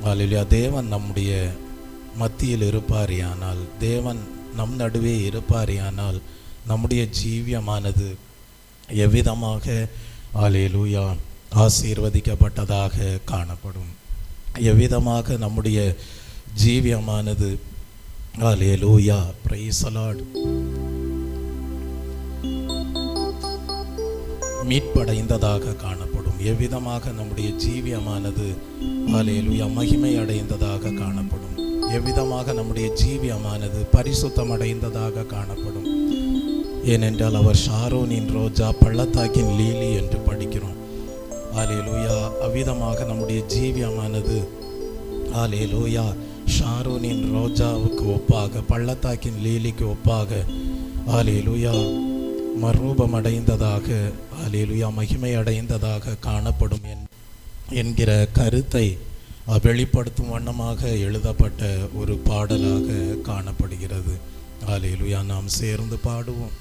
அல்லேலூயா. தேவன் நம்முடைய மத்தியில் இருப்பாரியானால், தேவன் நம் நடுவே இருப்பாரியானால், நம்முடைய ஜீவியமானது எவ்விதமாக அல்லேலூயா ஆசீர்வதிக்கப்பட்டதாக காணப்படும். எவ்விதமாக நம்முடைய ஜீவியமானது அல்லேலூயா பிரைஸ் தி லார்ட் மீட்படைந்ததாக காணப்படும். எவ்விதமாக நம்முடைய ஜீவியமானது அல்லேலூயா மகிமை அடைந்ததாக காணப்படும். எவ்விதமாக நம்முடைய ஜீவியமானது பரிசுத்தம் அடைந்ததாக காணப்படும். ஏனென்றால் அவர் ஷாரோனின் ரோஜா, பள்ளத்தாக்கின் லீலி என்று படிக்கிறோம். அல்லேலூயா. அவ்விதமாக நம்முடைய ஜீவியமானது அல்லேலூயா ஷாரோனின் ரோஜாவுக்கு ஒப்பாக, பள்ளத்தாக்கின் லீலிக்கு ஒப்பாக அல்லேலூயா மறுரூபம் அடைந்ததாக, அல்லேலூயா மகிமை அடைந்ததாக காணப்படும் என்கிற கருத்தை வெளிப்படுத்தும் வண்ணமாக எழுதப்பட்ட ஒரு பாடலாக காணப்படுகிறது. அல்லேலூயா. நாம் சேர்ந்து பாடுவோம்.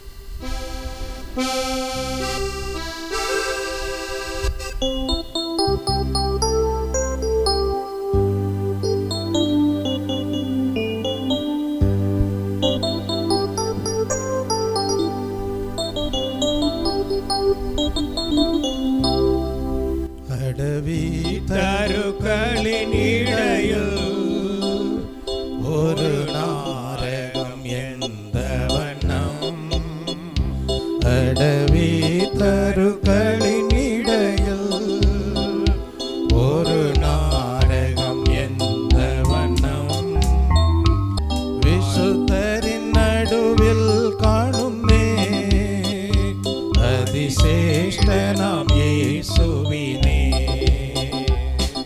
அடவி தருக்களின் இடையில் ஒரு நாரகம் எந்த வண்ணம், அடவி தருக்களின் இடையில் ஒரு நாரகம் எந்த வண்ணம், விசுத்தரின் நடுவில் காணுமே அதிசேஷ்டனாம் இயேசுவினே,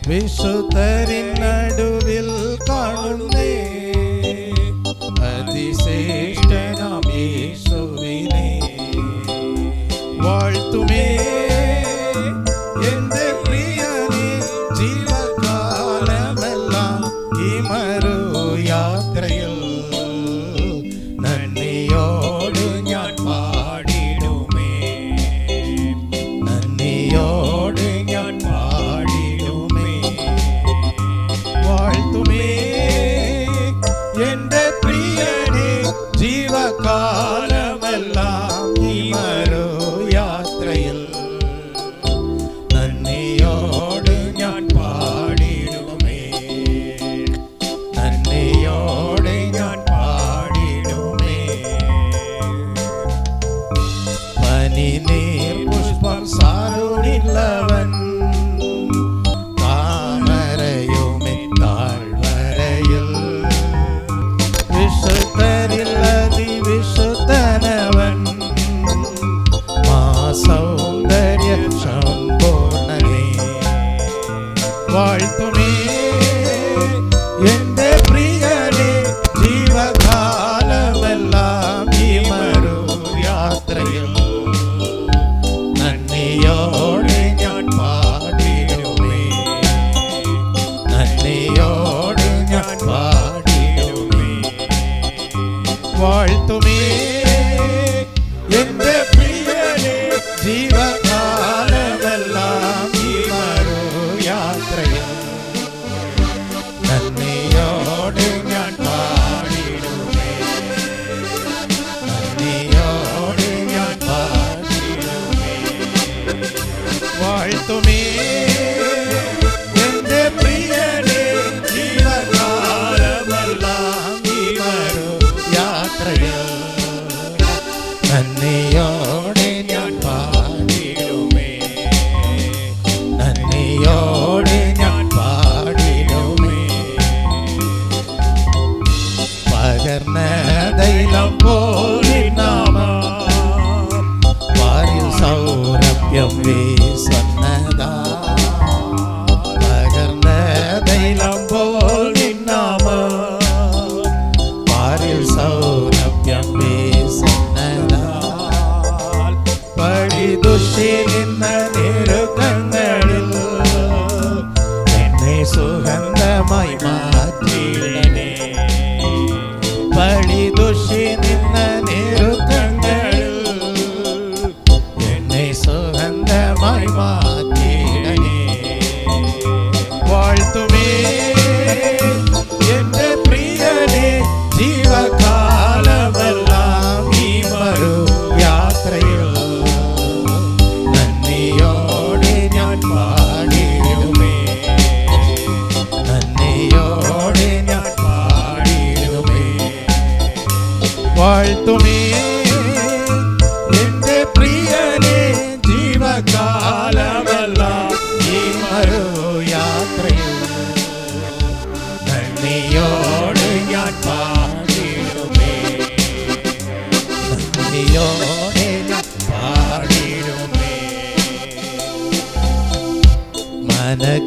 விசுத்தரின் நடுவில் காணுமே அதிசேஷ்டனாம் இயேசுவினே. வாழ்த்துமே எந்த பிரியனே ஜீவகாலமெல்லாம் இமரு யாத்திரையில் நன்னியோடு ஞான் பாடிடுமே, நன்னியோடு ஞான் பாடிடுமே. வாழ்த்துமே என்ற பிரியனே ஜீவகாலமெல்லாம் இமரு யாத்திரையில் நன்னியோடு ஞான் பாடிடுமே, நன்னியோடு ஞான் பாடிடுமே. பனி நீர் புஷ்பம் சாருணில்லவன் தாமரையுமே தாழ்வரையில், விசுத்தரில் அதி விசுத்தனவன் மா சௌந்தர்ய சம்பூர்ணனே. வாழ்த்துமே எந்த பிரியனே ஜீவகாலமெல்லாம் இமரு யாத்திரையில் நன்னியோடு ஞான் பாடிடுமே, நன்னியோடு ஞான் பாடிடுமே. வாழ்த்துமே எந்த பிரியனே ஜீவகாலமெல்லாம் இமரு யாத்திரையில் நன்னியோடு ஞான் பாடிடுமே, நன்னியோடு ஞான் பாடிடுமே. வாழ்த்துமே எந்த பிரியனே ஜீவகாலமெல்லாம் இமரு யாத்திரையில் நன்னியோடு ஞான் பாடிடுமே, நன்னியோடு ஞான் பாடிடுமே. பகர்ந்த தைலம் போலி நாமம் வாரில் சௌரபியம் வீசன்னதா, பகர்ந்த தைலம் போலி நாமம் வாரில் சௌரபியம் வீசன்னதா. படி துஷி நின்ன நெருக்கங்களில் என்னை சுகந்தமாய் மாற்றிடனே, படி துஷி நின்ன நெருக்கங்களில் என்னை சுகந்தமாய் மாற்றிடனே. வாழ்த்துமே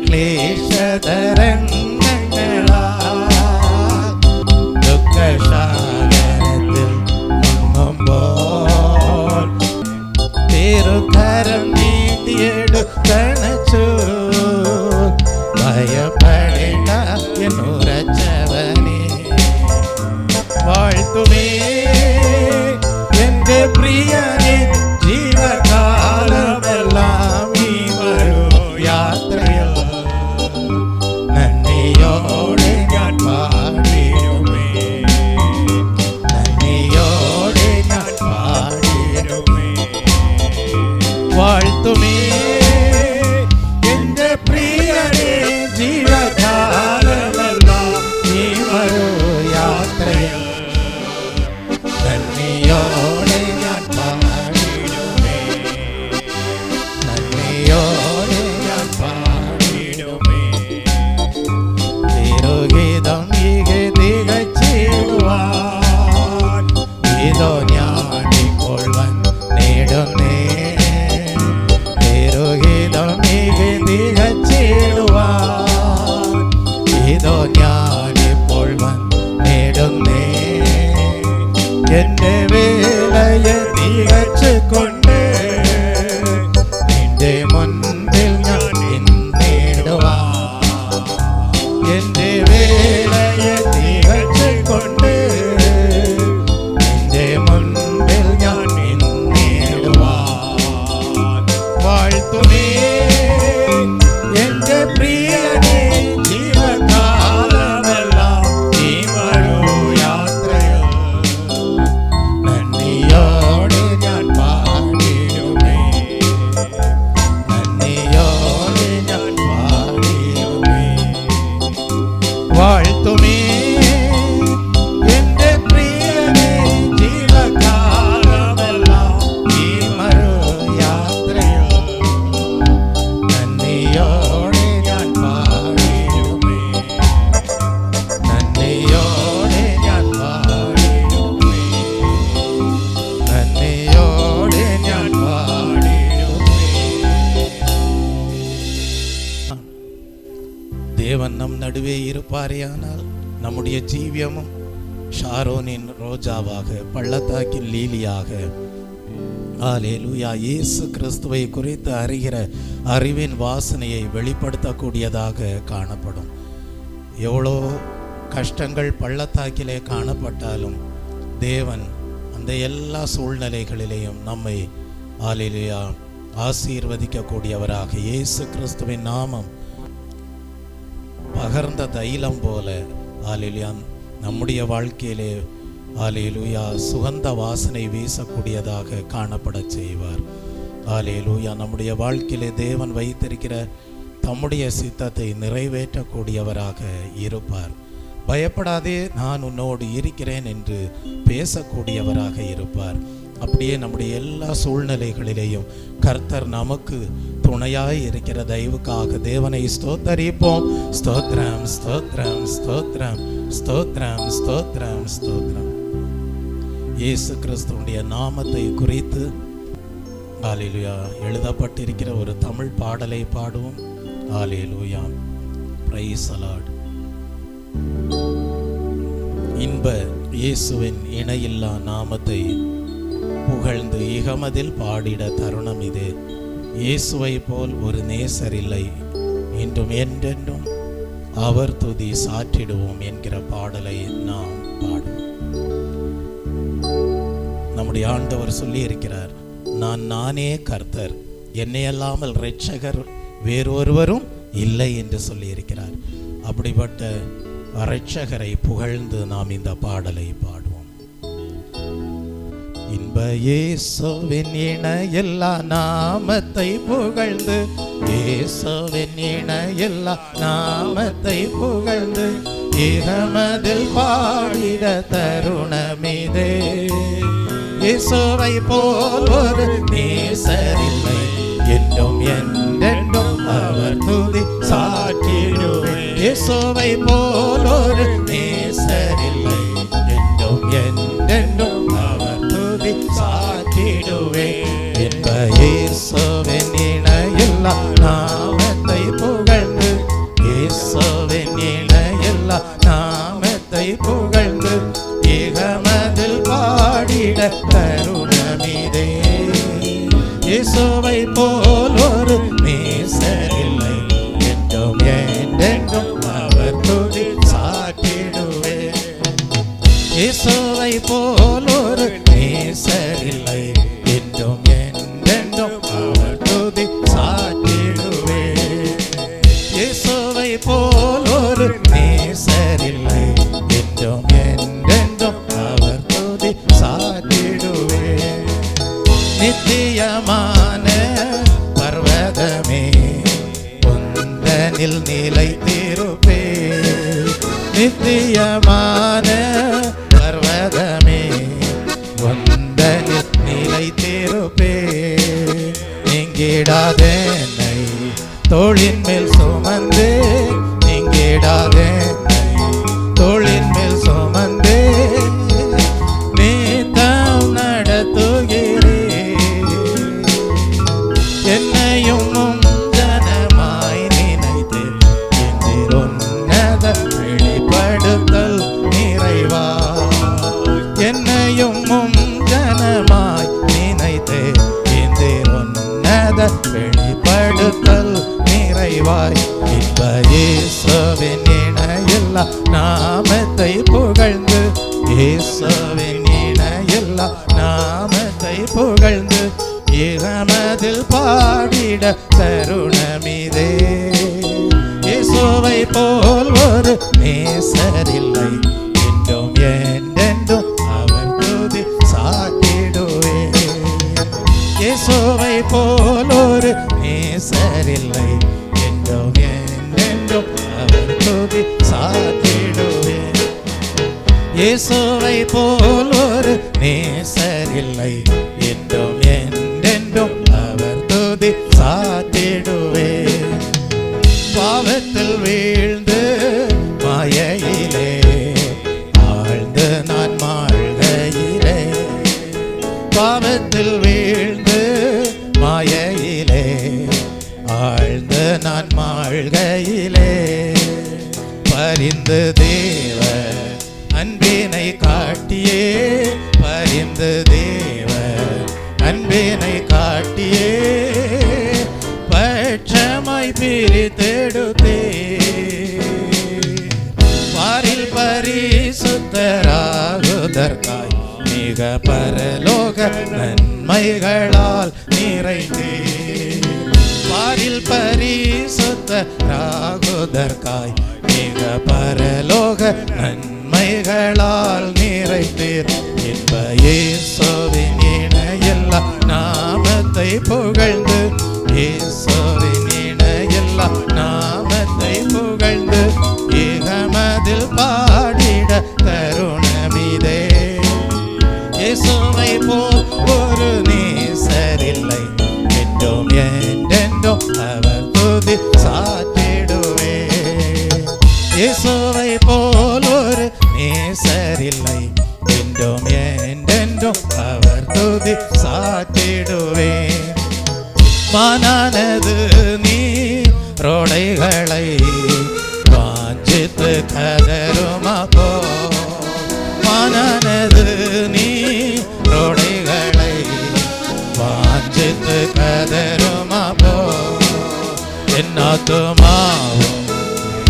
ക്ലേശതരംഗങ്ങളാ ദുഃഖസാഗരത്തിൽ മുങ്ങുമ്പോൾ തിരുകരം നീട്ടിയെടുക്കണച്ചു ഭയപ്പെടേണ്ട എന്നുറച്ചവനെ വാഴ്ത്തുമേ എന്റെ പ്രിയനെ ജീവകാലമെല്ലാം ഈ വരൂ യാത്രയോ നന്ദിയോടെ ഞാൻ പാടിടുമേ നന്ദിയോടെ ഞാൻ പാടിടുമേ വാഴ്ത്തുമേ എന്റെ പ്രിയനെ ജീവകാലമെല്ലാം ഈ വരൂ യാത്രയോ നന്ദിയോടെ ഞാൻ പാടിടുമേ നന്ദിയോടെ ഞാൻ പാടിടുമേ തിരുഗീതം ഈകെ തികച്ചിടുവാൻ ഇതോ ഞാനിപ്പോൾ വന്നിടുന്നേ തിരുഗീതം ഈകെ തികച്ചിടുവാൻ ഇതോ ഞാനിപ്പോൾ വന്നിടുന്നേ എന്റെ വേലയെ തികച്ചുകൊണ്ട് നിന്റെ മുൻപിൽ ഞാൻ നിന്നിടുവാൻ എന്റെ വേലയെ തികച്ചുകൊണ്ട് നിന്റെ മുൻപിൽ ഞാൻ നിന്നിടുവാൻ വാഴ്ത്തുമേ എന്റെ പ്രിയനെ ജീവകാലമെല്ലാം ഈ വരൂ യാത്രയോ നന്ദിയോടെ ഞാൻ പാടിടുമേ നന്ദിയോടെ ഞാൻ പാടിടുമേ വാഴ്ത്തുമേ എന്റെ പ്രിയനെ ജീവകാലമെല്ലാം ഈ മറു യാത്രയോ നന്ദിയോടെ ഞാൻ പാടിടുമേ നന്ദിയോടെ ഞാൻ പാടിടുമേ നന്ദിയോടെ ഞാൻ പാടിടുമേ தேவன் நம் நடுவே இருப்பாரேயானால் நம்முடைய ஜீவியமும் ஷாரோனின் ரோஜாவாக பள்ளத்தாக்கின் லீலியாக ஹல்லேலூயா இயேசு கிறிஸ்துவை குறித்து அறிகிற அறிவின் வாசனையை வெளிப்படுத்தக்கூடியதாக காணப்படும். எவ்வளோ கஷ்டங்கள் பள்ளத்தாக்கிலே காணப்பட்டாலும் தேவன் அந்த எல்லா சூழ்நிலைகளிலேயும் நம்மை ஹல்லேலூயா ஆசீர்வதிக்கக்கூடியவராக இயேசு கிறிஸ்துவின் நாமம் பகர்ந்த தைலம் போல ஹல்லேலூயா நம்முடைய வாழ்க்கையிலே ஹல்லேலூயா சுகந்த வாசனை வீசக்கூடியதாக காணப்பட செய்வார். ஹல்லேலூயா நம்முடைய வாழ்க்கையிலே தேவன் வைத்திருக்கிற தம்முடைய சித்தத்தை நிறைவேற்றக்கூடியவராக இருப்பார். பயப்படாதே நான் உன்னோடு இருக்கிறேன் என்று பேசக்கூடியவராக இருப்பார். அப்படியே நம்முடைய எல்லா சூழ்நிலைகளிலேயும் கர்த்தர் நமக்கு துணையாய் இருக்கிற தயவுக்காக தேவனை ஸ்தோத்தரிப்போம். ஸ்தோத்ரம் ஸ்தோத்ரம் ஸ்தோத்ரம் ஸ்தோத்ரம் ஸ்தோத்ரம் ஸ்தோத்ரம். இயேசு கிறிஸ்துவுடைய நாமத்தை குறித்து ஹல்லேலூயா எழுதப்பட்டிருக்கிற ஒரு தமிழ் பாடலை பாடுவோம். ஹல்லேலூயா பிரைஸ் தி லார்ட். இன்ப இயேசுவின் இணையில்லா நாமத்தை புகழ்ந்து இகமதில் பாடிட தருணம் இது. இயேசுவை போல் ஒரு நேசர் இல்லை, இன்றும் என்றென்றும் அவர் துதி சாற்றிடுவோம் என்கிற பாடலை நாம் பாடுவோம். நம்முடைய ஆண்டவர் சொல்லி இருக்கிறார், நானே கர்த்தர், என்னை அல்லாமல் இரட்சகர் வேறொருவரும் இல்லை என்று சொல்லி இருக்கிறார். அப்படிப்பட்ட இரட்சகரை புகழ்ந்து நாம் இந்த பாடலை பாடுவோம். இன்ப இயேசுவின் இணையில்லா நாமத்தை புகழ்ந்து, இயேசுவின் இணையில்லா நாமத்தை புகழ்ந்து இகமதில் பாடிட தருணமிதே. இயேசுவை போல் ஒரு நேசரில்லை, என்றும் என்றென்றும் அவர் துதி சாற்றிடுவேன். இயேசுவை போல் ஒரு நேசரில்லை, என்றும் என்றென்றும் அவர் துதி சாற்றிடுவேன். என்ப இயேசுவின் இணையில்லா நாமத்தை புகழ்ந்து போல் ஒரு நேசரில்லை, என்றும் என்றென்றும் அவர் துதி சாற்றிடுவேன். நித்தியமான பர்வதமே உந்தனில் நிலைத்திருப்பேன். நித்தியமான பர்வதமே உந்தனில் நிலைத்திருப்பேன். நீங்கிடாதேனை தோளின் மேல் சுமந்தே, நீங்கிடாதேனை தோளின் மேல் சுமந்தே, நீத்தம் நடத்துகிறே. என்னையும் ஜனமாய் நினைத்து எந்திர் உன்னத வெளிப்படுத்தல் நிறைவா. என்னையும் ஜனமாய் நினைத்து எந்திர் உன்னத வெளிப்படுத்தல் நிறைவாய். இன்ப இயேசுவின் இணையில்லா நாமத்தை புகழ்ந்து, இயேசுவின் இணையில்லா நாமத்தை புகழ்ந்து, இகமதில் பாடிட தருணமிதே. இயேசுவை போல் ஒரு நேசரில்லை, என்றும் என்றென்றும் அவர் துதி சாற்றிடுவேன். இயேசுவை போல் ஒரு நேசரில்லை, என்றும் என்றென்றும் அவர் துதி சாற்றிடுவேன். இயேசுவை போல் ஒரு நேசரில்லை, என்றும் என்றென்றும் அவர் துதி சாற்றிடுவேன். பாவத்தில் வீழ்ந்து மாயையிலே ஆழ்ந்து நான் மாழ்கையிலே, பாவத்தில் வீழ்ந்து மாயையிலே ஆழ்ந்து நான் மாழ்கையிலே, பரிந்து தேவ அன்பினை காட்டியே, பரிந்து தேவ அன்பினை காட்டியே, பட்சமாய் பிரித்தெடுத்தே. வாரில் பரிசுத்தராகுதற்காய் மிக பரலோக நன்மைகளால் நிறைந்தே. வாரில் பரிசுத்தராகுதற்காய் மிக பரலோக நன்மைகளால் நிறைந்தீர். இன்ப இயேசுவின் இணையில்லா நாமத்தை புகழ்ந்து, இயேசுவின் இணையில்லா நாமத்தை புகழ்ந்து, இகமதில் பாடிட தருணமிதே. இயேசுவை போல் ஒரு நேசரில்லை, என்றும் என்றென்றும் அவர் துதி சாற்றிடுவேன். இயேசுவை போல் ஒரு நேசரில்லை, என்றும் என்றென்றும் அவர் துதி சாற்றிடுவேன். வானானது நீரோடைகளை வாஞ்சித்து கதருமா போ, வானானது நீரோடைகளை வாஞ்சித்து கதருமா போ. என் ஆத்துமாவும்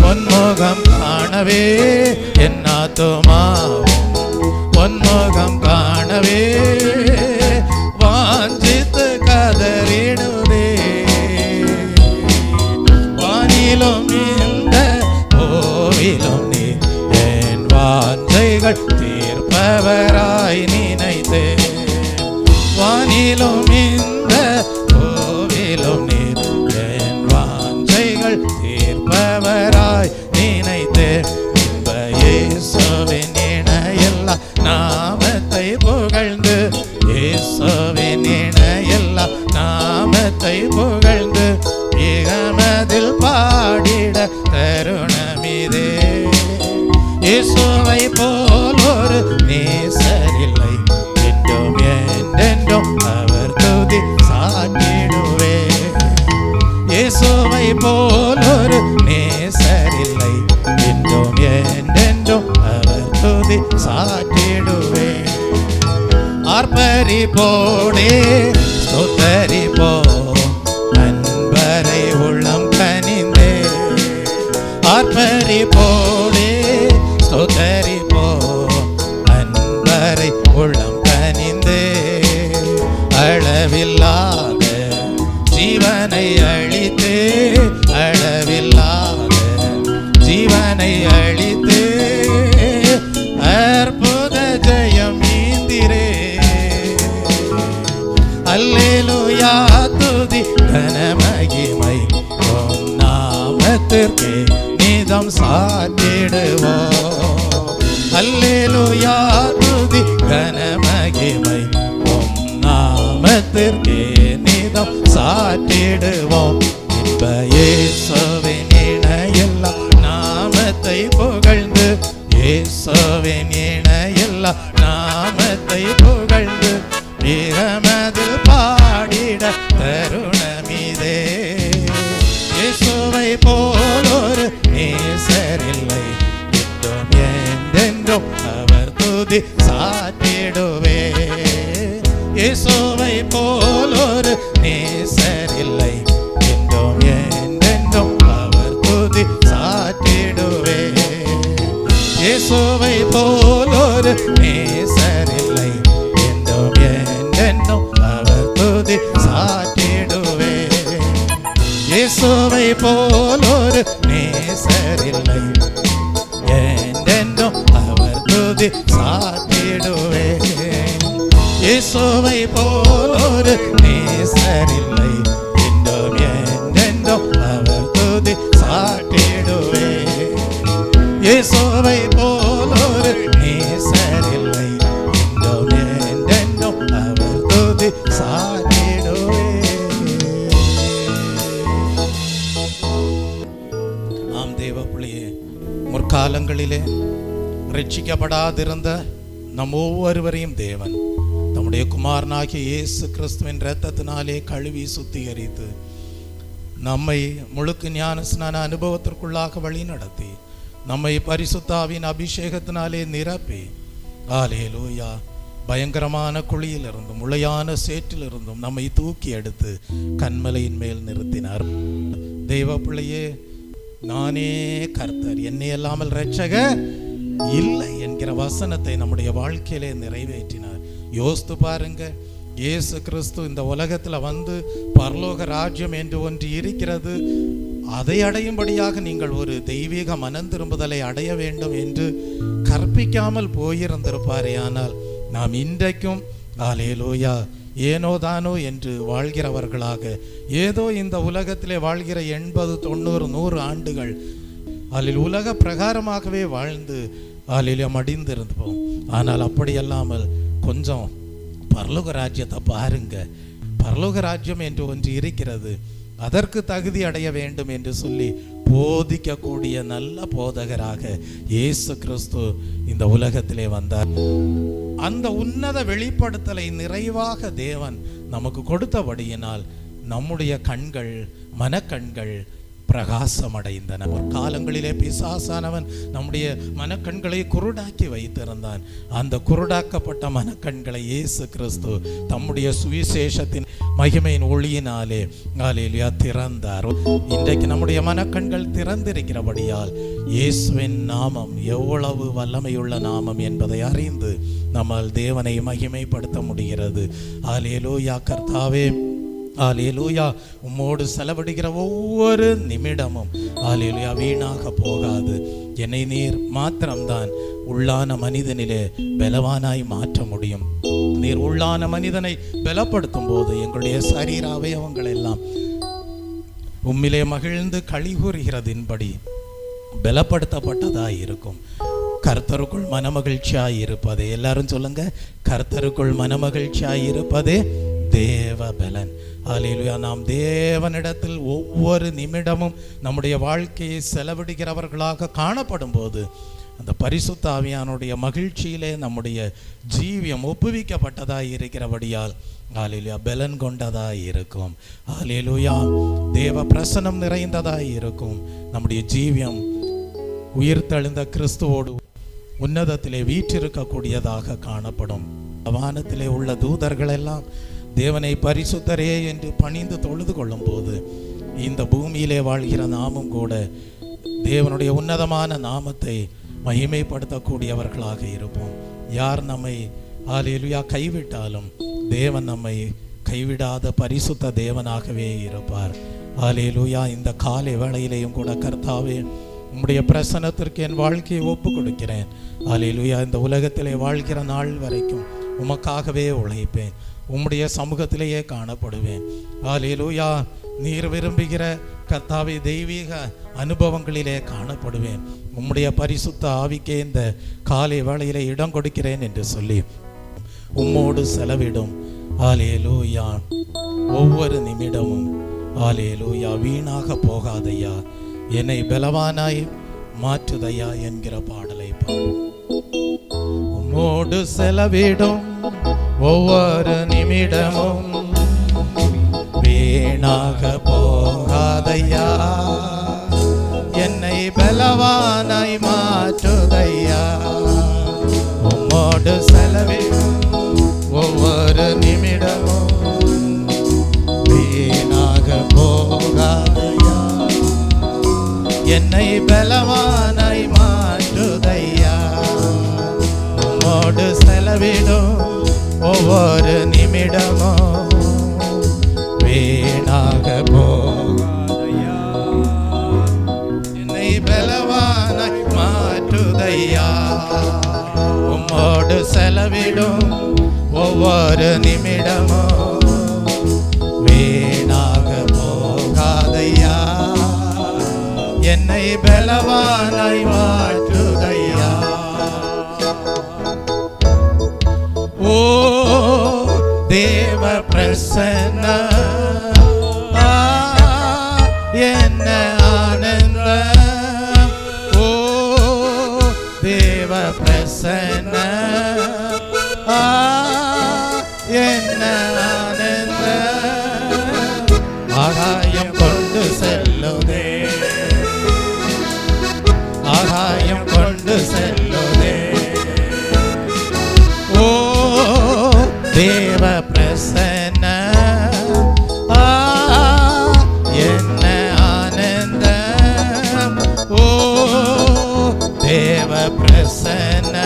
பொன்முகம் காணவே, என் ஆத்துமாவும் பொன்முகம் காணவே, வாஞ்சித்து கதறிடுதே. வானிலும் இந்த கோவிலும் நீ என் வாஞ்சைகள் தீர்ப்பவராய் நினைத்தே. வானிலும் இந்த கோவிலும் நீ என் வாஞ்சைகள் தீர்ப்பவராய் நினைத்தே. இன்ப இயேசுவின் இணையில்லா நாமத்தை புகழ்ந்து, இயேசுவின் இணையில்லா நாமத்தை புகழ்ந்து, இகமதில் பாடிட தருணமிதே. இயேசுவை போல் ஒரு நேசரில்லை, என்றும் என்றென்றும் அவர் துதி சாற்றிடுவேன். இயேசுவை போல் ஒரு நேசரில்லை, என்றும் என்றென்றும் அவர் துதி சாற்றிடுவேன். ஆர்ப்பரிப்போடே ஸ்தோத்தரிப்போ, அன்பரை உள்ளம் கனிந்தே. ஆர்ப்பரிப்போடே ஸ்தோத்தரிப்போ, அன்பரை உள்ளம் கனிந்தே. அளவில்லாத ஜீவனை அளித்தே, அளவில்லாத பிசாசனை அழித்து அற்புத ஜெயம் மீந்திரே. அல்லேலூயா துதி கனமகிமை உம் நாமத்திற்கே நிதம் சாற்றிடுவோம். அல்லேலூயா துதி கனமகிமை உம் நாமத்திற்கே நிதம் சாற்றிடுவோம். இன்ப இயேசுவின் இணையில்லா நாமத்தை புகழ்ந்து, இயேசுவின் இணையில்லா நாமத்தை புகழ்ந்து இகமது பாடிட தருணமிதே. இயேசுவை போலொரு நேசரில்லை, என்றும் என்றென்றும் அவர் துதி சாற்றிடுவே. இயேசுவை போலொரு நேசரில்லை, என்றும் என்றென்றும் அவர் துதி சாற்றிடுவே. இயேசுவை போலொரு நேசரில்லை, என்றும் என்றென்றும் அவர் துதி சாற்றிடுவே. இயேசுவை போலொரு நேசரில்லை, என்றென்றும் அவர் துதி சாற்றிடுவே. இயேசுவை போலொரு நேசரில்லை, என்றும் என்றென்றும் அவர் துதி சாற்றிடுவே. இயேசுவை போலொரு நேசரில்லை, என்றும் என்றென்றும் அவர் துதி சாற்றிடுவே. ஆம் தேவ பிள்ளையே, முற்காலங்களிலே ரட்சிக்கப்படாதிருந்த நம் ஒவ்வொருவரையும் தேவன் தம்முடைய குமாரனாகிய இயேசு கிறிஸ்துவின் இரத்தத்தினாலே கழுவி சுத்திகரித்து நம்மை முழுக்க ஞான ஸ்நான அனுபவத்திற்குள்ளாக வழி நடத்தி நம்மை பரிசுத்தாவின் அபிஷேகத்தினாலே நிரப்பி, ஹல்லேலூயா, பயங்கரமான குழியிலிருந்தும் முளையான சேற்றிலிருந்தும் நம்மை தூக்கி எடுத்து கன்மலையின் மேல் நிறுத்தினார். தெய்வ பிள்ளையே, நானே கர்த்தர், என்னை அல்லாமல் இரட்சகர் இல்லை என்கிற வசனத்தை நம்முடைய வாழ்க்கையிலே நிறைவேற்றினார். யோசித்து பாருங்க, இயேசு கிறிஸ்து இந்த உலகத்தில் வந்து பரலோக ராஜ்யம் என்று ஒன்று இருக்கிறது, அதை அடையும்படியாக நீங்கள் ஒரு தெய்வீக மனம் திரும்புதலை அடைய வேண்டும் என்று கற்பிக்காமல் போயிருந்திருப்பாரே. ஆனால் நாம் இன்றைக்கும் ஹல்லேலூயா ஏனோ தானோ என்று வாழ்கிறவர்களாக, ஏதோ இந்த உலகத்திலே வாழ்கிற 80, 90, 100 ஆண்டுகள் அதில் உலக பிரகாரமாகவே வாழ்ந்து அதில் மடிந்திருப்போம். ஆனால் அப்படி அல்லாமல் கொஞ்சம் பரலோக ராஜ்யத்தை பாருங்க. பரலோக ராஜ்யம் என்று ஒன்று இருக்கிறது, அதற்கு தகுதி அடைய வேண்டும் என்று சொல்லி போதிக்கக்கூடிய நல்ல போதகராக இயேசு கிறிஸ்து இந்த உலகத்திலே வந்தார். அந்த உன்னத வெளிப்படுத்தலை நிறைவாக தேவன் நமக்கு கொடுத்தபடியினால் நம்முடைய கண்கள், மனக்கண்கள் பிரகாசமடைந்தன. காலங்களிலே பிசாசானவன் நம்முடைய மனக்கண்களை குருடாக்கி வைத்திருந்தான். அந்த குருடாக்கப்பட்ட மனக்கண்களை இயேசு கிறிஸ்து தம்முடைய சுவிசேஷத்தின் மகிமையின் ஒளியினாலே ஹல்லேலூயா திறந்தார். இன்றைக்கு நம்முடைய மனக்கண்கள் திறந்திருக்கிறபடியால் இயேசுவின் நாமம் எவ்வளவு வல்லமையுள்ள நாமம் என்பதை அறிந்து நம்மால் தேவனை மகிமைப்படுத்த முடிகிறது. ஹல்லேலூயா. கர்த்தாவே, ஹல்லேலூயா, உம்மோடு செலவிடுகிற ஒவ்வொரு நிமிடமும் ஹல்லேலூயா வீணாக போகாது. என்னை நீர் மாத்திரம்தான் உள்ளான மனிதனிலே பலவானாய் மாற்ற முடியும். நீர் உள்ளான மனிதனை பலப்படுத்தும் போது எங்களுடைய சரீர அவயவங்கள் எல்லாம் உம்மிலே மகிழ்ந்து களிகூறுகிறதின்படி பலப்படுத்தப்பட்டதாய் இருக்கும். கர்த்தருக்குள் மனமகிழ்ச்சியாய் இருப்பதே, எல்லாரும் சொல்லுங்க, கர்த்தருக்குள் மனமகிழ்ச்சியாய் இருப்பதே தேவ பலன். ஹல்லேலூயா. நாம் தேவனிடத்தில் ஒவ்வொரு நிமிடமும் நம்முடைய வாழ்க்கையை செலவிடுகிறவர்களாக காணப்படும் போது அந்த பரிசுத்த ஆவியானுடைய மகிழ்ச்சியிலே நம்முடைய ஜீவியம் ஒப்புவிக்கப்பட்டதாய் இருக்கிறபடியால் ஹல்லேலூயா பலன் கொண்டதாய் இருக்கும். ஹல்லேலூயா. தேவ பிரசன்னம் நிறைந்ததாய் இருக்கும். நம்முடைய ஜீவியம் உயிர்த்தெழுந்த கிறிஸ்துவோடு உன்னதத்திலே வீற்றிருக்கக்கூடியதாக காணப்படும். வானத்திலே உள்ள தூதர்கள் எல்லாம் தேவனை பரிசுத்தரே என்று பணிந்து தொழுது கொள்ளும் போது இந்த பூமியிலே வாழ்கிற நாமும் கூட தேவனுடைய உன்னதமான நாமத்தை மகிமைப்படுத்தக்கூடியவர்களாக இருப்போம். யார் நம்மை ஹல்லேலூயா கைவிட்டாலும் தேவன் நம்மை கைவிடாத பரிசுத்த தேவனாகவே இருப்பார். ஹல்லேலூயா. இந்த காலை வேளையிலேயும் கூட கர்த்தாவே, உம்முடைய பிரசன்னத்திற்கு என் வாழ்க்கையை ஒப்பு கொடுக்கிறேன். அல்லேலூயா. இந்த உலகத்திலே வாழ்கிற நாள் வரைக்கும் உமக்காகவே உழைப்பேன், உம்முடைய சமூகத்திலேயே காணப்படுவேன். அல்லேலூயா. நீர் விரும்புகிற கர்த்தாவே தெய்வீக அனுபவங்களிலே காணப்படுவேன். உம்முடைய பரிசுத்த ஆவிக்கே இந்த காலை வேளையிலே இடம் கொடுக்கிறேன் என்று சொல்லி உம்மோடு செலவிடும் அல்லேலூயா ஒவ்வொரு நிமிடமும் அல்லேலூயா வீணாக போகாதையா, என்னை பலவானாய் மாற்றுதையா என்கிற பாடலை பாடும். உம்மோடு செலவிடும் ஒவ்வொரு நிமிடமும் வீணாக போகாதையா, என்னை பலவானாய் மாற்றுதையா. உம்மோடு செலவிடும் ஒவ்வொரு நிமிடமும் வீணாக போகாதையா, என்னை பலவானாய் மாற்றுதையா. உம்மோடு செலவிடும் ஒவ்வொரு நிமிடமும் வீணாக போகாதையா, என்னை பலவானாய் மாற்றுதையா. உம்மோடு செலவிடும் ஒவ்வொரு நிமிடமும் வீணாக போகாதையா, என்னை பலவானாய் மாற்றுதையா. ஓ தேவ பிரசன்ன என்ன ஆனந்தம், ஓ தேவ பிரசன்ன என்ன ஆனந்தம். ஆகாயம் கொண்டு செல்லுதே, ஆகாயம் கொண்டு செல்லுதே. ஓ தேவ பிரசன்ன என்ன ஆனந்தம், ஓ தேவ பிரசன்ன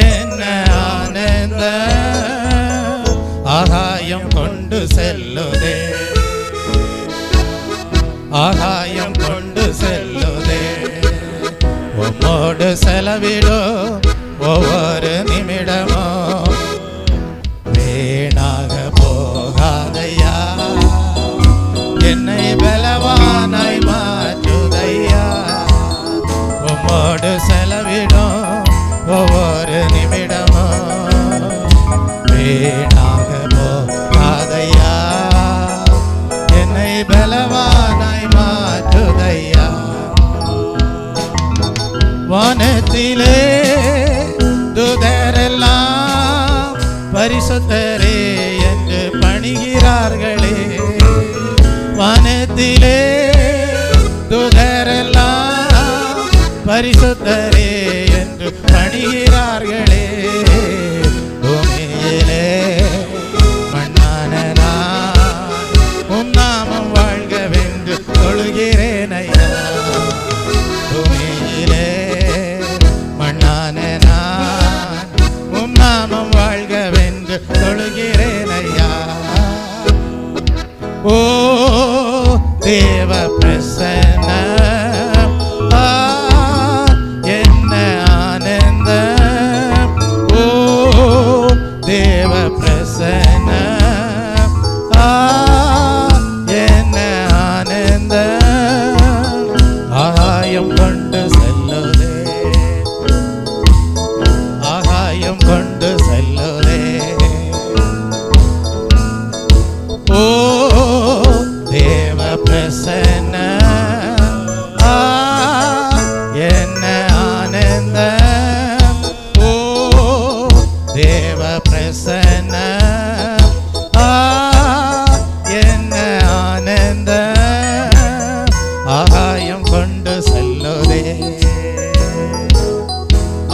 என்ன ஆனந்தம். ஆகாயம் கொண்டு செல்லுதே, ஆகாயம் கொண்டு செல்லுதே. உம்மோடு செலவிடும் ஒவ்வொரு நிமிடமும் வீணாக போகாதையா, என்னை பலவானாய் மாற்றுதையா. உம்மோடு செலவிடும் ஒவ்வொரு நிமிடமும் வீணாக போகாதையா, என்னை பலவானாய் மாற்றுதையா. வானத்திலே தூதரெல்லாம் பரிசுத்தரே என்று பணிகிறார்களே, வானத்திலே தூதரெல்லாம் பரிசுத்தரே என்று பணிகிறார்களே. பூமியிலே மண்ணான நான் உம் நாமம் வாழ்கவென்று தொழுகிறேன் ஐயா. பூமியிலே மண்ணான நான் உம் நாமம் வாழ்கவென்று தொழுகிறேன் ஐயா. ஓ தேவ பிரசன்ன என்ன ஆனந்தம், ஓ தேவ பிரசன்ன என்ன ஆனந்தம். ஆகாயம் கொண்டு செல்லுதே, ஆகாயம் கொண்டு செல்லுதே. ஓ தேவ பிரசன்ன என்ன ஆனந்தம், ஓ தேவ பிரசன்ன என்ன ஆனந்தம். ஆகாயம் கொண்டு செல்லுதே,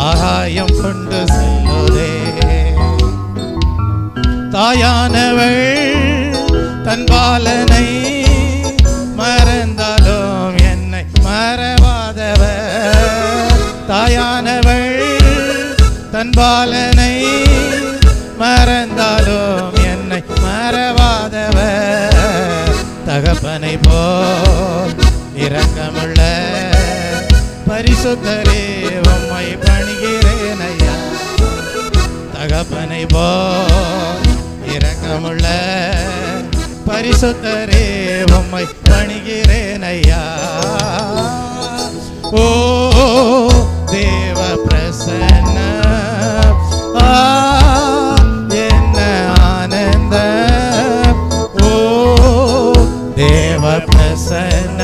ஆகாயம் கொண்டு செல்லுதே. தாயானவள் தன் பாலனை மறந்தாலும் என்னை மறவாதவர். தாயானவள் தன் பாலனை மறந்தாலும் என்னை மறவாதவர். தகப்பனை போல் இரக்கமுள்ள பரிசுத்தரே உம்மை பணிகிறேன் ஐயா. தகப்பனை போல் இரக்கமுள்ள பரிசுத்தரே உம்மை பணிகிறேன் ஐயா. ஓ தேவ பிரசன்ன என்ன ஆனந்த. ஓ தேவ பிரசன்ன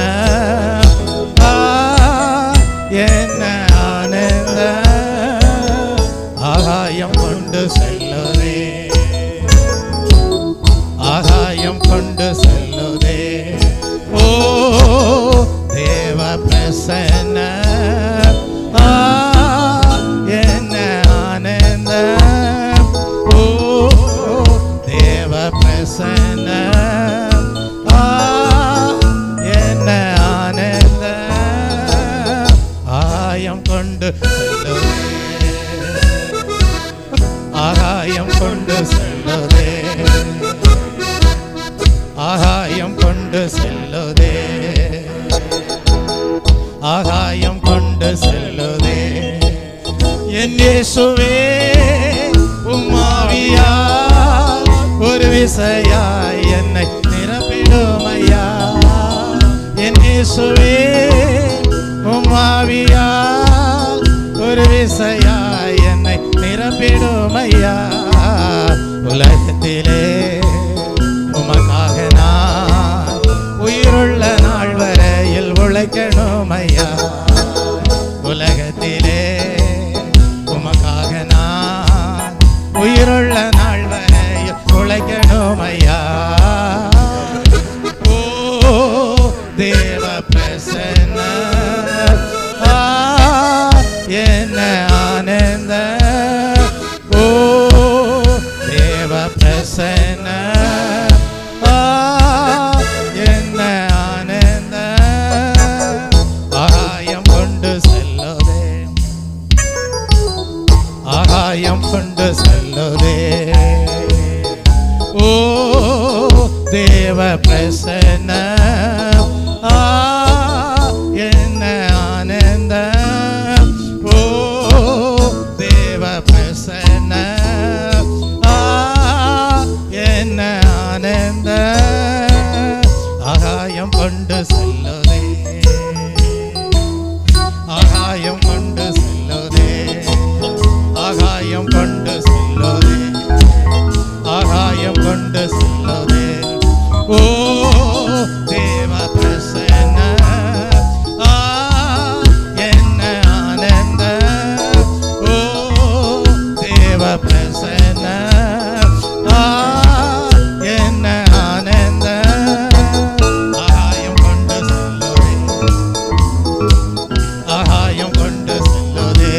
என்ன ஆனந்த. ஆகாயம் கொண்டு செல்லுதே, ஆகாயம் கொண்டு செல்லுதே. ஓ தேவ பிரசன்ன என்ன ஆனந்த. ஓ தேவ பிரசன்ன என்ன ஆனந்த. ஆகாயம் கொண்டு செல்லுதே, ஆகாயம் கொண்டு செல்லுதே, ஆகாயம் கொண்டு செல்லுதே, ஆகாயம் கொண்டு செல்லுதே. என் இயேசுவே உம் ஆவியால் ஒரு விசையாய் என்னை நிரப்பிடும் ஐயா. என் இயேசுவே உம் ஆவியால் ஒரு விசையாய் என்னை நிரப்பிடும் ஐயா. உலகத்திலே உமக்காக நான் உயிருள்ள நாள் வரையில் உழைக்கணும் ஐயா. உலகத்திலே உமக்காக நான் உயிருள்ள நாள் வரையில் உழைக்கணும் ஐயா. ஓ தேவ பிரசன்ன என்ன ஆனந்த. ஓ தேவ பிரசன்ன என்ன ஆனந்த. ஆகாயம் கொண்டு செல்லுதே, ஆகாயம் கொண்டு செல்லுதே. ஓ தேவ பிரசன்ன என்ன ஆனந்த. ஓ தேவ பிரசன்ன என்ன ஆனந்த. ஆகாயம் கொண்டு செல்லுதே, ஆகாயம் கொண்டு செல்லுதே, ஆகாயம் கொண்டு செல்லுதே, ஆகாயம் கொண்டு செல்லுதே. ஓ தேவ பிரசன்ன என்ன ஆனந்த. ஓ தேவ பிரசன்ன என்ன ஆனந்த. ஆகாயம் கொண்டு செல்லுதே, ஆகாயம் கொண்டு செல்லுதே,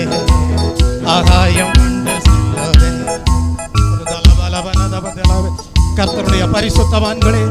ஆகாயம் கொண்டு செல்லுதே. கர்த்தருடைய பரிசுத்தவான்களே,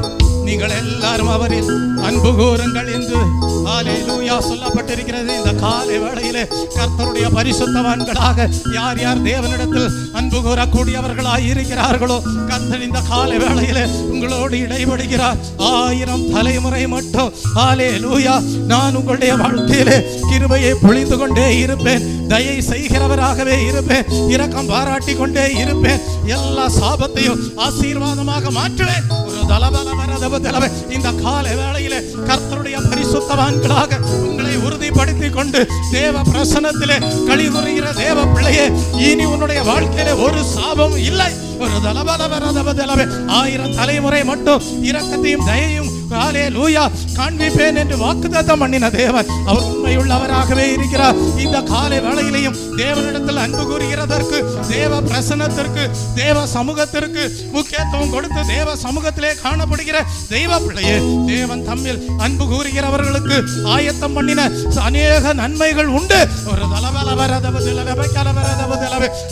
நீங்கள் எல்லாரும் அவரில் அன்பு கூறுங்கள் என்று ஹல்லேலூயா சொல்லப்பட்டிருக்கிறது. இந்த காலை வேளையிலே கர்த்தருடைய பரிசுத்தவான்களாக யார் யார் தேவனிடத்தில் அன்பு கூறக்கூடியவர்களாய் இருக்கிறார்களோ, கர்த்தர் இந்த காலை வேளையிலே உங்களோடு இடைபடுகிறார். 1000 தலைமுறை மட்டும் ஹல்லேலூயா நான் உங்களுடைய வாழ்க்கையிலே கிருபையை பொழிந்து கொண்டே இருப்பேன், தயை செய்கிறவராகவே இருப்பேன், இரக்கம் பாராட்டி கொண்டே இருப்பேன், எல்லா சாபத்தையும் ஆசீர்வாதமாக மாற்றுவேன். ஒரு தலபலவரதபதலவே இந்த காலை வேளையிலே கர்த்தருடைய பரிசுத்தவான்களாக உங்களை உறுதிப்படுத்திக் கொண்டு தேவ பிரசன்னத்திலே களிதுறுகிற தேவ பிள்ளையே, இனி உன்னுடைய வாழ்க்கையிலே ஒரு சாபம் இல்லை. ஒரு தலபலவரதபதலவே 1000 தலைமுறை மட்டும் இரக்கத்தையும் தயையும் ஹல்லேலூயா காண்பிப்பேன் என்று வாக்குத்தத்தம் பண்ணின தேவன் அவர் உண்மையுள்ளவராகவே இருக்கிறார். இந்த காலை வேளையிலையும் தேவனிடத்தில் அன்பு கூறுகிறதற்கு, தேவ பிரசன்னத்திற்கு, தேவ சமூகத்திற்கு முக்கியத்துவம் கொடுத்து தேவ சமூகத்திலே காணப்படுகிற தெய்வ பிள்ளையே, தேவன் தம்மில் அன்பு கூறுகிறவர்களுக்கு ஆயத்தம் பண்ணின அநேக நன்மைகள் உண்டு. ஒரு தலபல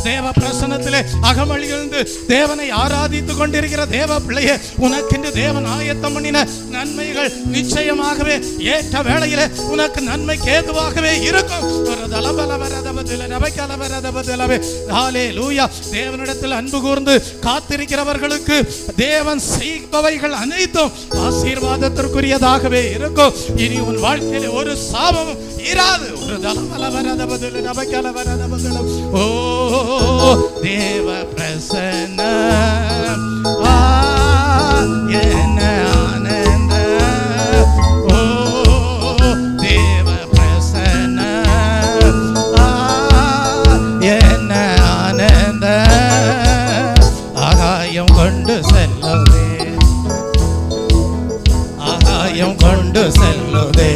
தேவ பிரசன்னத்திலே அகமழிந்து தேவனை ஆராதித்துக் கொண்டிருக்கிற தேவ பிள்ளையே, உனக்கென்று தேவன் ஆயத்தம் பண்ணின நன்மைகள் நிச்சயமாகவே ஏற்ற வேளையிலே உனக்கு நன்மைக்கு ஏதுவாகவே இருக்கும். தேவனிடத்தில் அன்பு கூர்ந்து காத்திருக்கிறவர்களுக்கு தேவன் செய்பவைகள் அனைத்தும் ஆசீர்வாதத்திற்குரியதாகவே இருக்கும். இனி உன் வாழ்க்கையில ஒரு சாபமும் இராது. ஓ தேவ பிரசன்னம் என்ன ஆனந்த, ஓ தேவ பிரசன்னம் என்ன ஆனந்த, ஆகாயம் கொண்டு செல்லுதே, ஆகாயம் கொண்டு செல்லுதே.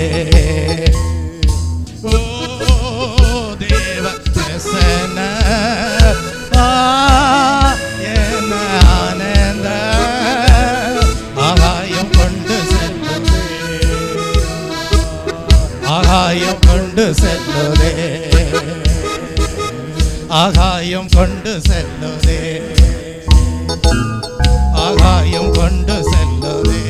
ஆகாயம் கொண்டு செல்லுதே, ஆகாயம் கொண்டு செல்லுதே, ஆகாயம் கொண்டு செல்லுதே.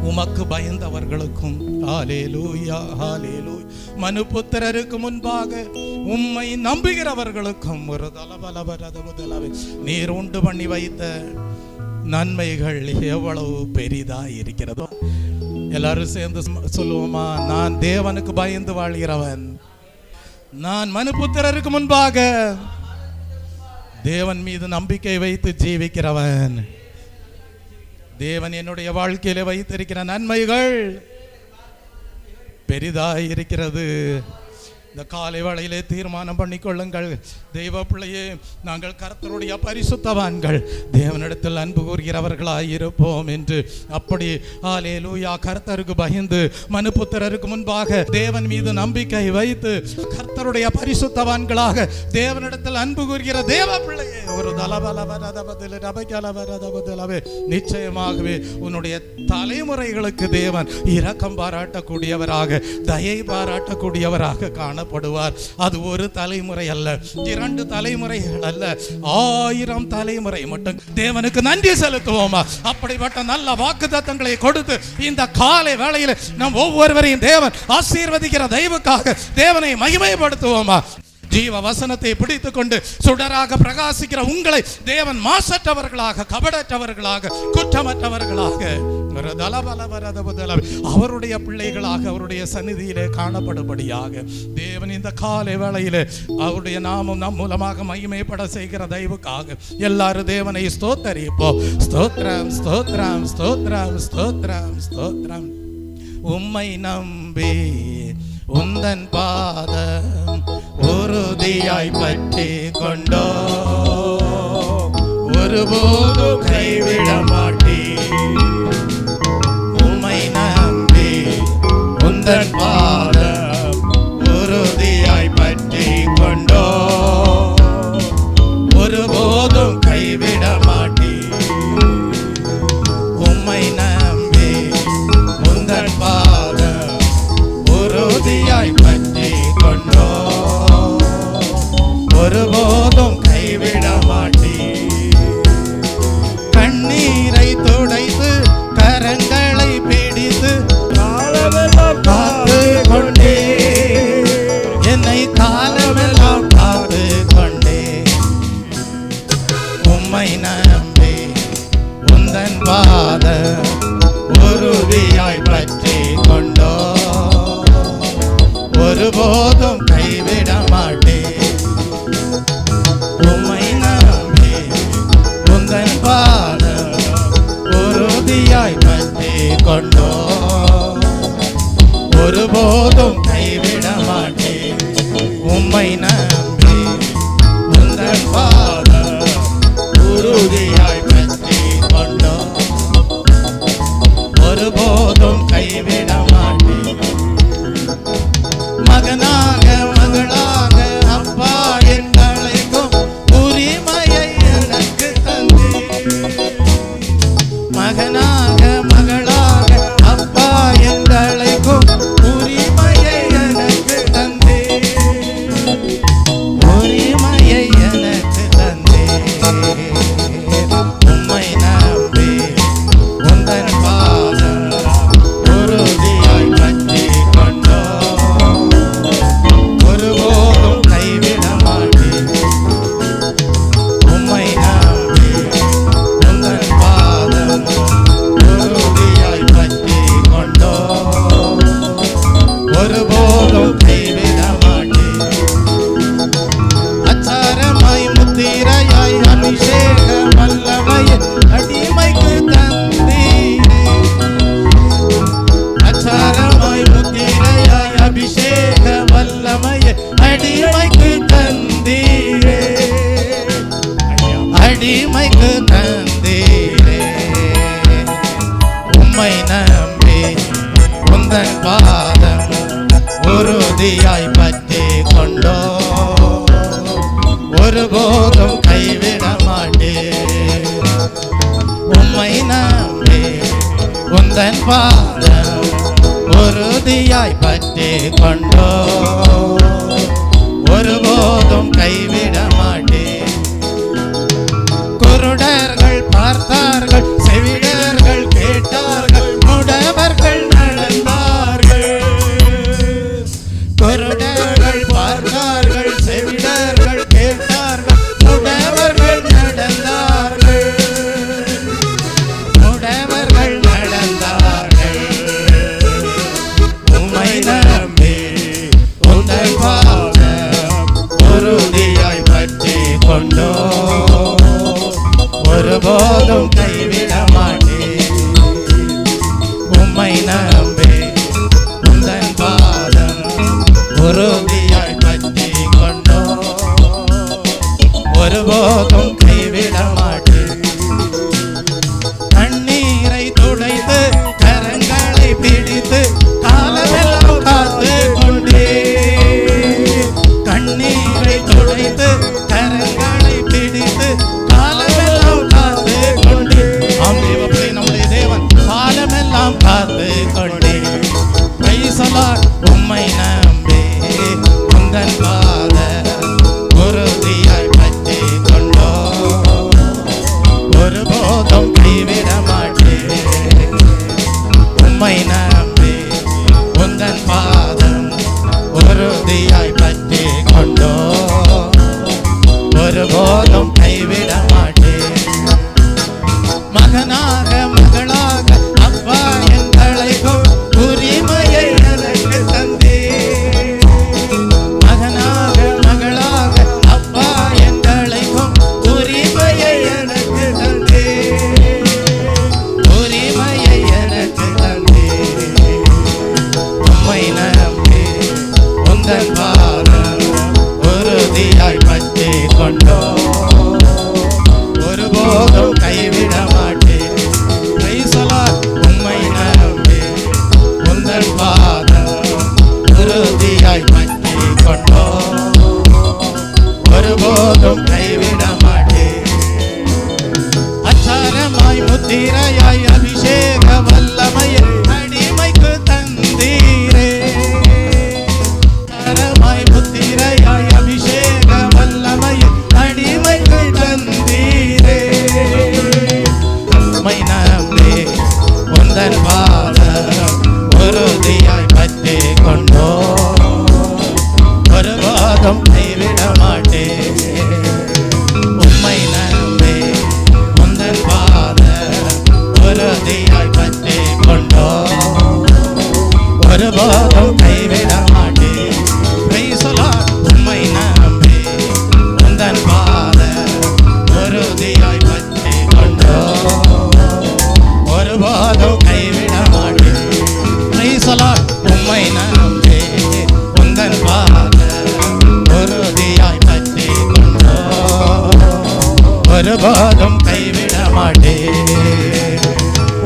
உமக்கு பயந்தவர்களுக்கும் ஹல்லேலூயா ஹல்லேலூயா, மனுபுத்திரருக்கு முன்பாக உம்மை நம்புகிறவர்களுக்கும் ஒரு தலபலபரதபுதலவே, நீர் உண்டு பண்ணி வைத்த நன்மைகள் எவ்வளவு பெரிதா இருக்கிறதோ. எல்லாரும் சேர்ந்து சொல்லுவோமா? நான் தேவனுக்கு பயந்து வாழ்கிறவன், நான் மனுபுத்திரருக்கு முன்பாக தேவன் மீது நம்பிக்கை வைத்து ஜீவிக்கிறவன். தேவன் என்னுடைய வாழ்க்கையில வைத்திருக்கிற நன்மைகள் பெரிதாய் இருக்கிறது. இந்த காலை வேளையிலே தீர்மானம் பண்ணிக்கொள்ளுங்கள், தெய்வ பிள்ளையே, நாங்கள் கர்த்தருடைய பரிசுத்தவான்கள், தேவனிடத்தில் அன்பு கூறுகிறவர்களாய் இருப்போம் என்று. அப்படி ஹல்லேலூயா, கர்த்தருக்கு பயந்து மனுபுத்திரருக்கு முன்பாக தேவன் மீது நம்பிக்கை வைத்து கர்த்தருடைய பரிசுத்தவான்களாக தேவனிடத்தில் அன்பு கூறுகிற தேவ பிள்ளையே, ஒரு தலபலவே நிச்சயமாகவே உன்னுடைய தலைமுறைகளுக்கு தேவன் இரக்கம் பாராட்டக்கூடியவராக, தயை பாராட்டக்கூடியவராக காண படுவார். அது ஒரு தலைமுறை அல்ல, 2 தலைமுறைகள் அல்ல, 1000 தலைமுறை மட்டும் தேவனுக்கு நன்றி செலுத்துவோமா? அப்படிப்பட்ட நல்ல வாக்குத்தத்தங்களை கொடுத்து இந்த காலை வேளையில் நம் ஒவ்வொருவரையும் தேவன் ஆசீர்வதிக்கிற தெய்வக்காக தேவனை மகிமைப்படுத்துவோமா? ஜீவ வசனத்தை பிடித்துக் கொண்டு சுடராக பிரகாசிக்கிற உங்களை தேவன் மாசற்றவர்களாக, கபடற்றவர்களாக, குற்றமற்றவர்களாக, அவருடைய பிள்ளைகளாக அவருடைய சந்நிதியிலே காணப்படும்படியாக தேவன் இந்த காலை வேளையிலே அவருடைய நாமம் நம் மூலமாக மகிமைப்பட செய்கிற தெய்வக்காக எல்லாரும் தேவனை ஸ்தோத்தரிப்போம். ஸ்தோத்திரம் ஸ்தோத்திரம் ஸ்தோத்திரம் ஸ்தோத்திரம் ஸ்தோத்திரம். உம்மை நம்பி உந்தன் பாதம் உறுதியாய் பற்றி கொண்டோ, ஒருபோதும் கைவிட மாட்டீ. உம்மை நம்பி உந்தன் பாதம் உறுதியாய் பற்றி கொண்டோ, ஒருபோதும் கைவிட மாட்டீ. உம்மை நம்பி உந்தன் பாதம் உறுதியாய் பற்றி கொண்டோ, ஒருபோதும் கைவிட மாட்டீ. கண்ணீரை துடைத்து கரங்களை பிடித்து காலமெல்லாம் காத்து கொண்டே, என்னை காலமெல்லாம் காத்து கொண்டே. உம்மை நம்பி உந்தன் பாதம் உறுதியாய் பற்றி கொண்டோ, ஒருபோதும் கைவிட மாட்டே. உம்மை நம்பி உந்தன் பாதம் உறுதியாய் பற்றி கொண்டோ, ஒருபோதும் கைவிட மாட்டே. உம்மை நம்பி உந்தன் பாதம் உறுதியாய் பற்றி கொண்டோ, ஒருபோதும் கைவிட மாட்டே. மகனாக மகளாக அப்பா என்றழைக்கும் உரிமையை எனக்கு தந்தே. மகனாக மகளாக அப்பா என்றழைக்கும் உம்மை நம்பி உந்தன் பாதம் உறுதியாய் பற்றி கொண்டோ ஒருபோதும் கைவிட மாட்டேன். உம்மை நம்பி உந்தன் பாதம் உறுதியாய் பற்றி கொண்டோ ஒருபோதும் கைவிட மாட்டேன். குருடர்கள் பார்த்தார்கள், செவிடர்கள் கேட்டார்கள், முடவர்கள் நடந்தார்கள். குருடர்கள் பார்த்தார்கள், செவிடர்கள் கேட்டார்கள், முடவர்கள் நடந்தார்கள். முடவர்கள் நடந்தார்கள். உம்மை நம்பி உந்தன் பாதம் உறுதியாய் பற்றி கொண்டோ ஒருபோதும் கைவிட மாட்டேன். உம்மை நம்பி உந்தன் பாதம் உறுதியாய் பற்றி கொண்டோ ஒருபோதும் கைவிட மாட்டேன். கண்ணீரை துடைத்து கரங்களை பிடித்து காலமெல்லாம் காத்து கொண்டே. கண்ணீரை துடைத்து கரங்களை பிடித்து காலமெல்லாம் காத்து கொண்டே. ஆண்டவரே, நம்முடைய தேவன் காலமெல்லாம் காத்து கொண்டே. Praise the Lord. உம்மை நம்பி உந்தன் பாதம் உறுதியாய் பற்றி கொண்டோ ஒருபோதும் கைவிட மாட்டேன். உம்மை நம்பி உந்தன் பாதம் உறுதியாய் பற்றி கொண்டோ ஒருபோதும் கைவிட மாட்டேன். மகனாக மகளாக அப்பா என் அழைக்கும் உரிமையை எனக்கு தந்தே. மகனாக மகளாக அப்பா என் அழைக்கும் உரிமையை எனக்கு தந்தே. உரிமையை எனக்கு தந்தே. உம்மை நம்பி உந்தன் பாதம் உறுதியாய் பற்றி கொண்டோ ஒருபோதும் கைவிட மாட்டேன். Praise the Lord. உம்மை நம்பி உந்தன் பாதம் உறுதியாய் பற்றி கொண்டோ ஒருபோதும் கைவிட மாட்டேன். அச்சாரமாய் முத்திரையாய் அபிஷேக வல்லமையை அடிமைக்கு தந்தீரே. அச்சாரமாய் முத்திரையாய் அபிஷேக வல்லமையை அடிமைக்கு தந்தீரே. உம்மை நம்பி உந்தன் பாதம் உறுதியாய் பற்றி கொண்டோ ஒருபோதும் கைவிட மாட்டேன். உம்மை நம்பி உந்தன் பாதம் உறுதியாய் பற்றி கொண்டோ ஒருபோதும் கைவிட மாட்டேன். Praise the Lord. உம்மை நம்பி உந்தன் பாதம் உறுதியாய் பற்றி கொண்டோ ஒருபோதும் கைவிட மாட்டேன். Praise the Lord. உம்மை நம்பி உந்தன் பாதம் உறுதியாய் பற்றி கொண்டோ ஒருபோதும் கைவிட மாட்டேன்.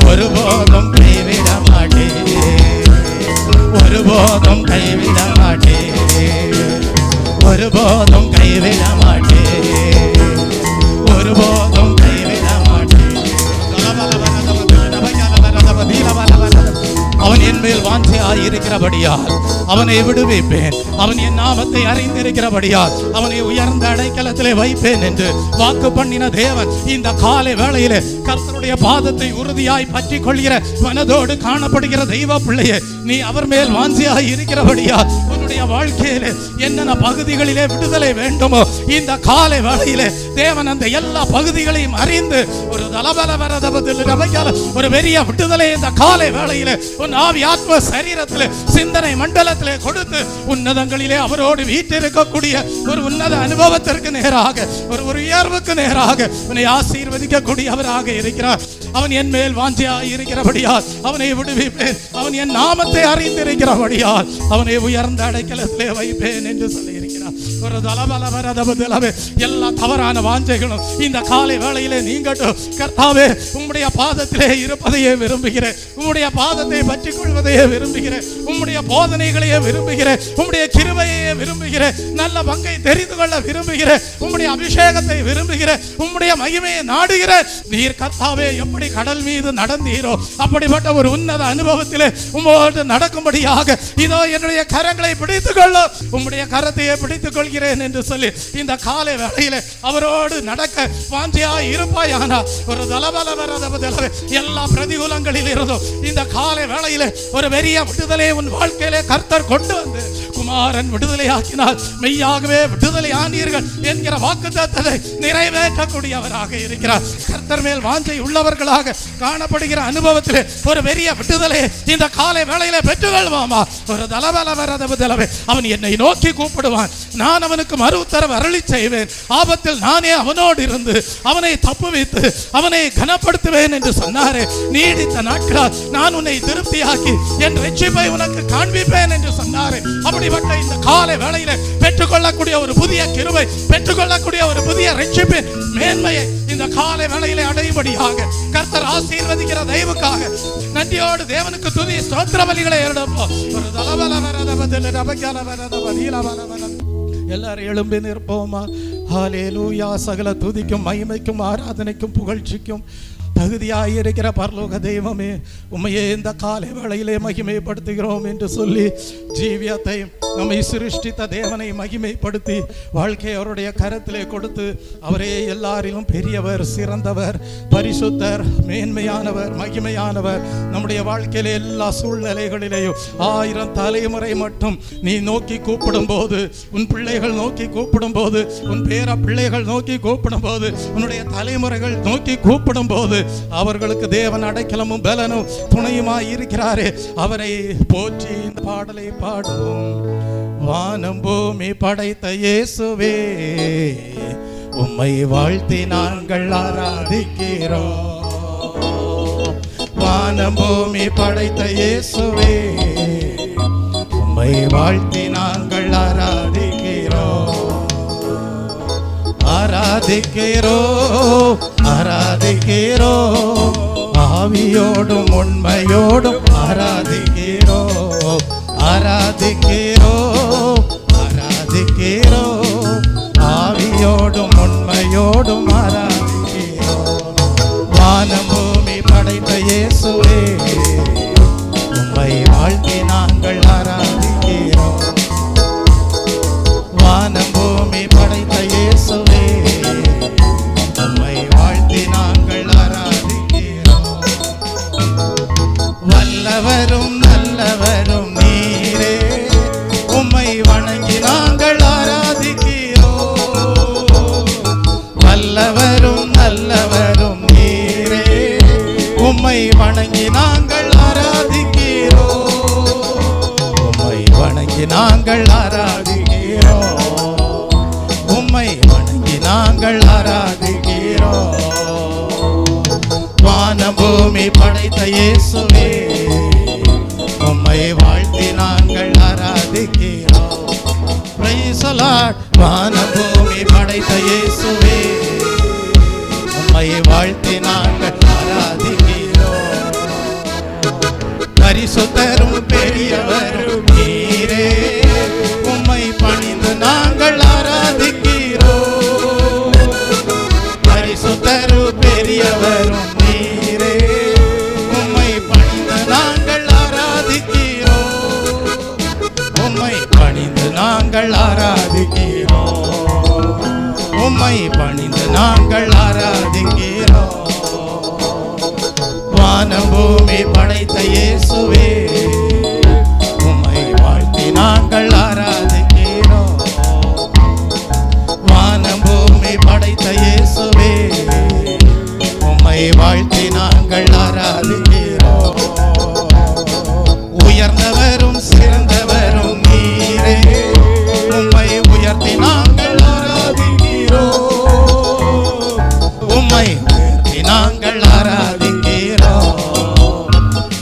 ஒருபோதும் கைவிட மாட்டேன். ஒருபோதும் கைவிட மாட்டேன். ஒருபோதும் கைவிட மாட்டேன். ஒருபோதும் கைவிட மாட்டேன். அவன் என் மேல் வாஞ்சையாய் இருக்கிறபடியால் அவனை விடுவிப்பேன். அவன் என் நாமத்தை அறிந்திருக்கிறபடியால் அவனை உயர்ந்த அடைக்கலத்திலே வைப்பேன் என்று வாக்கு பண்ணின தேவன் இந்த காலை வேளையிலே கர்த்தருடைய பாதத்தை உறுதியாய் பற்றி கொள்கிற மனதோடு காணப்படுகிற தெய்வ பிள்ளையே, நீ அவர் மேல் வாஞ்சையாய் இருக்கிறபடியால் உன்னுடைய வாழ்க்கையிலே என்னென்ன பகுதிகளிலே விடுதலை வேண்டுமோ இந்த காலை வேளையிலே தேவன் அந்த எல்லா பகுதிகளையும் அறிந்து ஒரு ஒரு பெரிய விடுதலை இந்த காலை வேளையிலே உன் ஆவி ஆத்ம சரீரத்திலே சிந்தனை மண்டலத்திலே கொடுத்து உன்னதங்களிலே அவரோடு வீட்டிருக்கக்கூடிய ஒரு உன்னத அனுபவத்திற்கு நேராக ஒரு உயர்வுக்கு நேராக உன்னை ஆசீர்வதிக்கக்கூடியவராக இருக்கிறார். அவன் என் மேல் வாஞ்சையாய் இருக்கிறபடியால் அவனை விடுவிப்பேன். அவன் என் நாமத்தை அறிந்திருக்கிறபடியால் அவனை உயர்ந்த அடைக்கலத்திலே வைப்பேன் என்று சொல்லியிருக்கிறார். ஒரு தலபலவரதபதலவே எல்லா தவறான வாஞ்சைகளும் இந்த காலை வேளையிலே நீங்கட்டும். கர்த்தாவே, உம்முடைய பாதத்திலே இருப்பதையே விரும்புகிறேன். உம்முடைய பாதத்தை பற்றி கொள்வதையே விரும்புகிறேன். உம்முடைய போதனைகளையே விரும்புகிறேன். உம்முடைய கிருபையையே விரும்புகிறேன். நல்ல பங்கை தெரிந்து கொள்ள விரும்புகிறேன். உம்முடைய அபிஷேகத்தை விரும்புகிறேன். உம்முடைய மகிமையை நாடுகிறேன். நீர் கர்த்தாவே எப்படி கடல் மீது நடந்தீரோ அப்படிப்பட்ட ஒரு உன்னத அனுபவத்திலே உம்மோடு நடக்கும்படியாக இதோ என்னுடைய கரங்களை பிடித்துக் கொள்ள உம்முடைய கரத்தையே பிடித்துக் கொள்கிறேன் என்று சொல்லி இந்த காலை வேளையிலே அவரோடு நடக்க வாஞ்சியாய் இருப்பாயானா ஒரு தலபலவரதபதலவே எல்லா பிரதிகூலங்களில் இருந்தும் இந்த காலை வேளையிலே ஒரு பெரிய விடுதலை உன் வாழ்க்கையிலே கர்த்தர் கொண்டு வந்து குமாரன் விடுதலையாக்கினால் மெய்யாகவே விடுதலை ஆனீர்கள் என்கிற வாக்குத்தத்தத்தை நிறைவேற்றக்கூடியவராக இருக்கிறார். கர்த்தர் மேல் வாஞ்சை உள்ளவர்களாக காணப்படுகிற அனுபவத்திலே ஒரு பெரிய விடுதலை இந்த காலை வேளையிலே பெற்றுக்கொள்வாமா. ஒரு தலபலவரதபதலவே அவன் என்னை நோக்கி கூப்பிடுவான், நான் அவனுக்கு மறு உத்தரவு அருளி செய்வேன். ஆபத்தில் நானே அவனோடு இருந்து அவனை தப்புவித்து அவனை கனப்படுத்துவேன் என்று சொன்னாரே. நீடித்த நாட்களால் நான் உன்னை திருப்தியாக்கி என் ரட்சிப்பை உனக்கு காண்பிப்பேன் என்று சொன்னாரே. அப்படிப்பட்ட இந்த காலை வேளையிலே பெற்றுக்கொள்ளக்கூடிய ஒரு புதிய கிருபை, பெற்றுக்கொள்ளக்கூடிய ஒரு புதிய ரட்சிப்பின் மேன்மையை இந்த காலை வேளையிலே அடையும்படியாக கர்த்தர் ஆசீர்வதிக்கிற தயவுக்காக நன்றியோடு தேவனுக்கு துதி ஸ்தோத்திர பலிகளை எடுப்போம். ஒரு எல்லாரும் எழும்பி நிற்போமா. ஹல்லேலூயா. சகல துதிக்கும் மகிமைக்கும் ஆராதனைக்கும் புகழ்ச்சிக்கும் தகுதியாயிருக்கிற பரலோக தெய்வமே, உம்மையே இந்த காலை வேளையிலே மகிமைப்படுத்துகிறோம் என்று சொல்லி ஜீவியத்தை நம்மை சிருஷ்டித்த தேவனை மகிமைப்படுத்தி வாழ்க்கையை அவருடைய கரத்திலே கொடுத்து அவரே எல்லாரிலும் பெரியவர், சிறந்தவர், பரிசுத்தர், மேன்மையானவர், மகிமையானவர். நம்முடைய வாழ்க்கையிலே எல்லா சூழ்நிலைகளிலேயும் 1000 தலைமுறை மட்டும் நீ நோக்கி கூப்பிடும் போது, உன் பிள்ளைகள் நோக்கி கூப்பிடும் போது, உன் பேர பிள்ளைகள் நோக்கி கூப்பிடும் போது, உன்னுடைய தலைமுறைகள் நோக்கி கூப்பிடும் போது அவர்களுக்கு தேவன் அடைக்கலமும் பலனும் துணையுமாய் இருக்கிறாரே. அவரை போற்றி இந்த பாடலை பாடுவோம். வானம் பூமி படைத்த இயேசுவே, உம்மை வாழ்த்தி நாங்கள் ஆராதிக்கிறோம். வானம் பூமி படைத்த இயேசுவே, உம்மை வாழ்த்தி நாங்கள் ஆராதிக்கிறோம். ஆராதிக்கிறோம், ஆராதிக்கிறோம், ஆவியோடும் உண்மையோடும் ஆராதிக்கிறோம். ஆராதிக்கிறோம், ஆராதிக்கிறோம், ஆவியோடும் உண்மையோடும் ஆராதிக்கிறோம். வானம் பூமி படைத்த இயேசுவே, உம்மை வாழ்த்தி நாங்கள் ஆராதிக்கிறோம். வானம் பூமி படைத்த இயேசுவே, உம்மை வாழ்த்தி நாங்கள் ஆராதிக்கிறோம். வல்லவரும் நல்லவரும் நீரே, உம்மை வணங்கி நாங்கள் ஆராதிக்கிறோம். வல்லவரும் நல்லவரும் நீரே, உம்மை வணங்கி நாங்கள் ஆராதிக்கிறோம். உம்மை வணங்கி நாங்கள் ஆராதிக்கிறோம். உம்மை வணங்கி நாங்கள் ஆராதிக்கிறோம். வானம் பூமி படைத்த இயேசுவே, உம்மை வாழ்த்தி நாங்கள் ஆராதிக்கிறோம். Praise the Lord. வானம் பூமி படைத்த இயேசுவே, உம்மை வாழ்த்தி நாங்கள் ஆராதிக்கிறோம். பரிசுத்தரும் பெரியவரும் நீரே, உம்மை பணிந்து நாங்கள் ஆராதிக்கிறோம். பரிசுத்தரும் பெரியவரும் நீரே, உம்மை பணிந்து நாங்கள் ஆராதிக்கிறோம். உம்மை பணிந்து நாங்கள் ஆராதிக்கிறோம். உம்மை பணிந்து நாங்கள் ஆராதிக்கிறோம். வானம் பூமி படைத்த இயேசுவே, உம்மை வாழ்த்தி நாங்கள் ஆராதிக்கிறோம். வானம் பூமி படைத்த இயேசுவே, உம்மை வாழ்த்தி நாங்கள் ஆராதிக்கிறோம். உயர்ந்தவரும் சிறந்தவரும் நீரே, உம்மை உயர்த்தி நாங்கள் ஆராதிக்கிறோம். உம்மை உயர்த்தி நாங்கள் ஆராதிக்கிறோம்.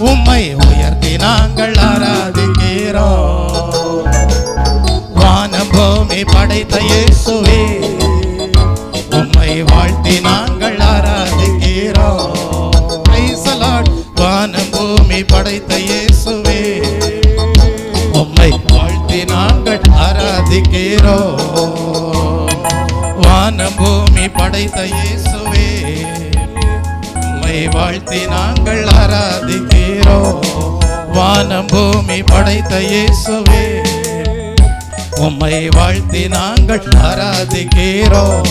உம்மை உயர்த்தி நாங்கள் ஆராதிக்கிறோம். வானம் பூமி படை படைத்த இயேசுவே, உம்மை வாழ்த்தி நாங்கள் ஆராதிக்கிறோம். Praise the Lord. வானம் பூமி படைத்த இயேசுவே, உம்மை வாழ்த்தி நாங்கள் ஆராதிக்கிறோம். வானம் பூமி படைத்த இயேசுவே, உம்மை வாழ்த்தி நாங்கள் ஆராதிக்கிறோம். வானம் பூமி படைத்த இயேசுவே, உம்மை வாழ்த்தி நாங்கள் ஆராதிக்கிறோம்.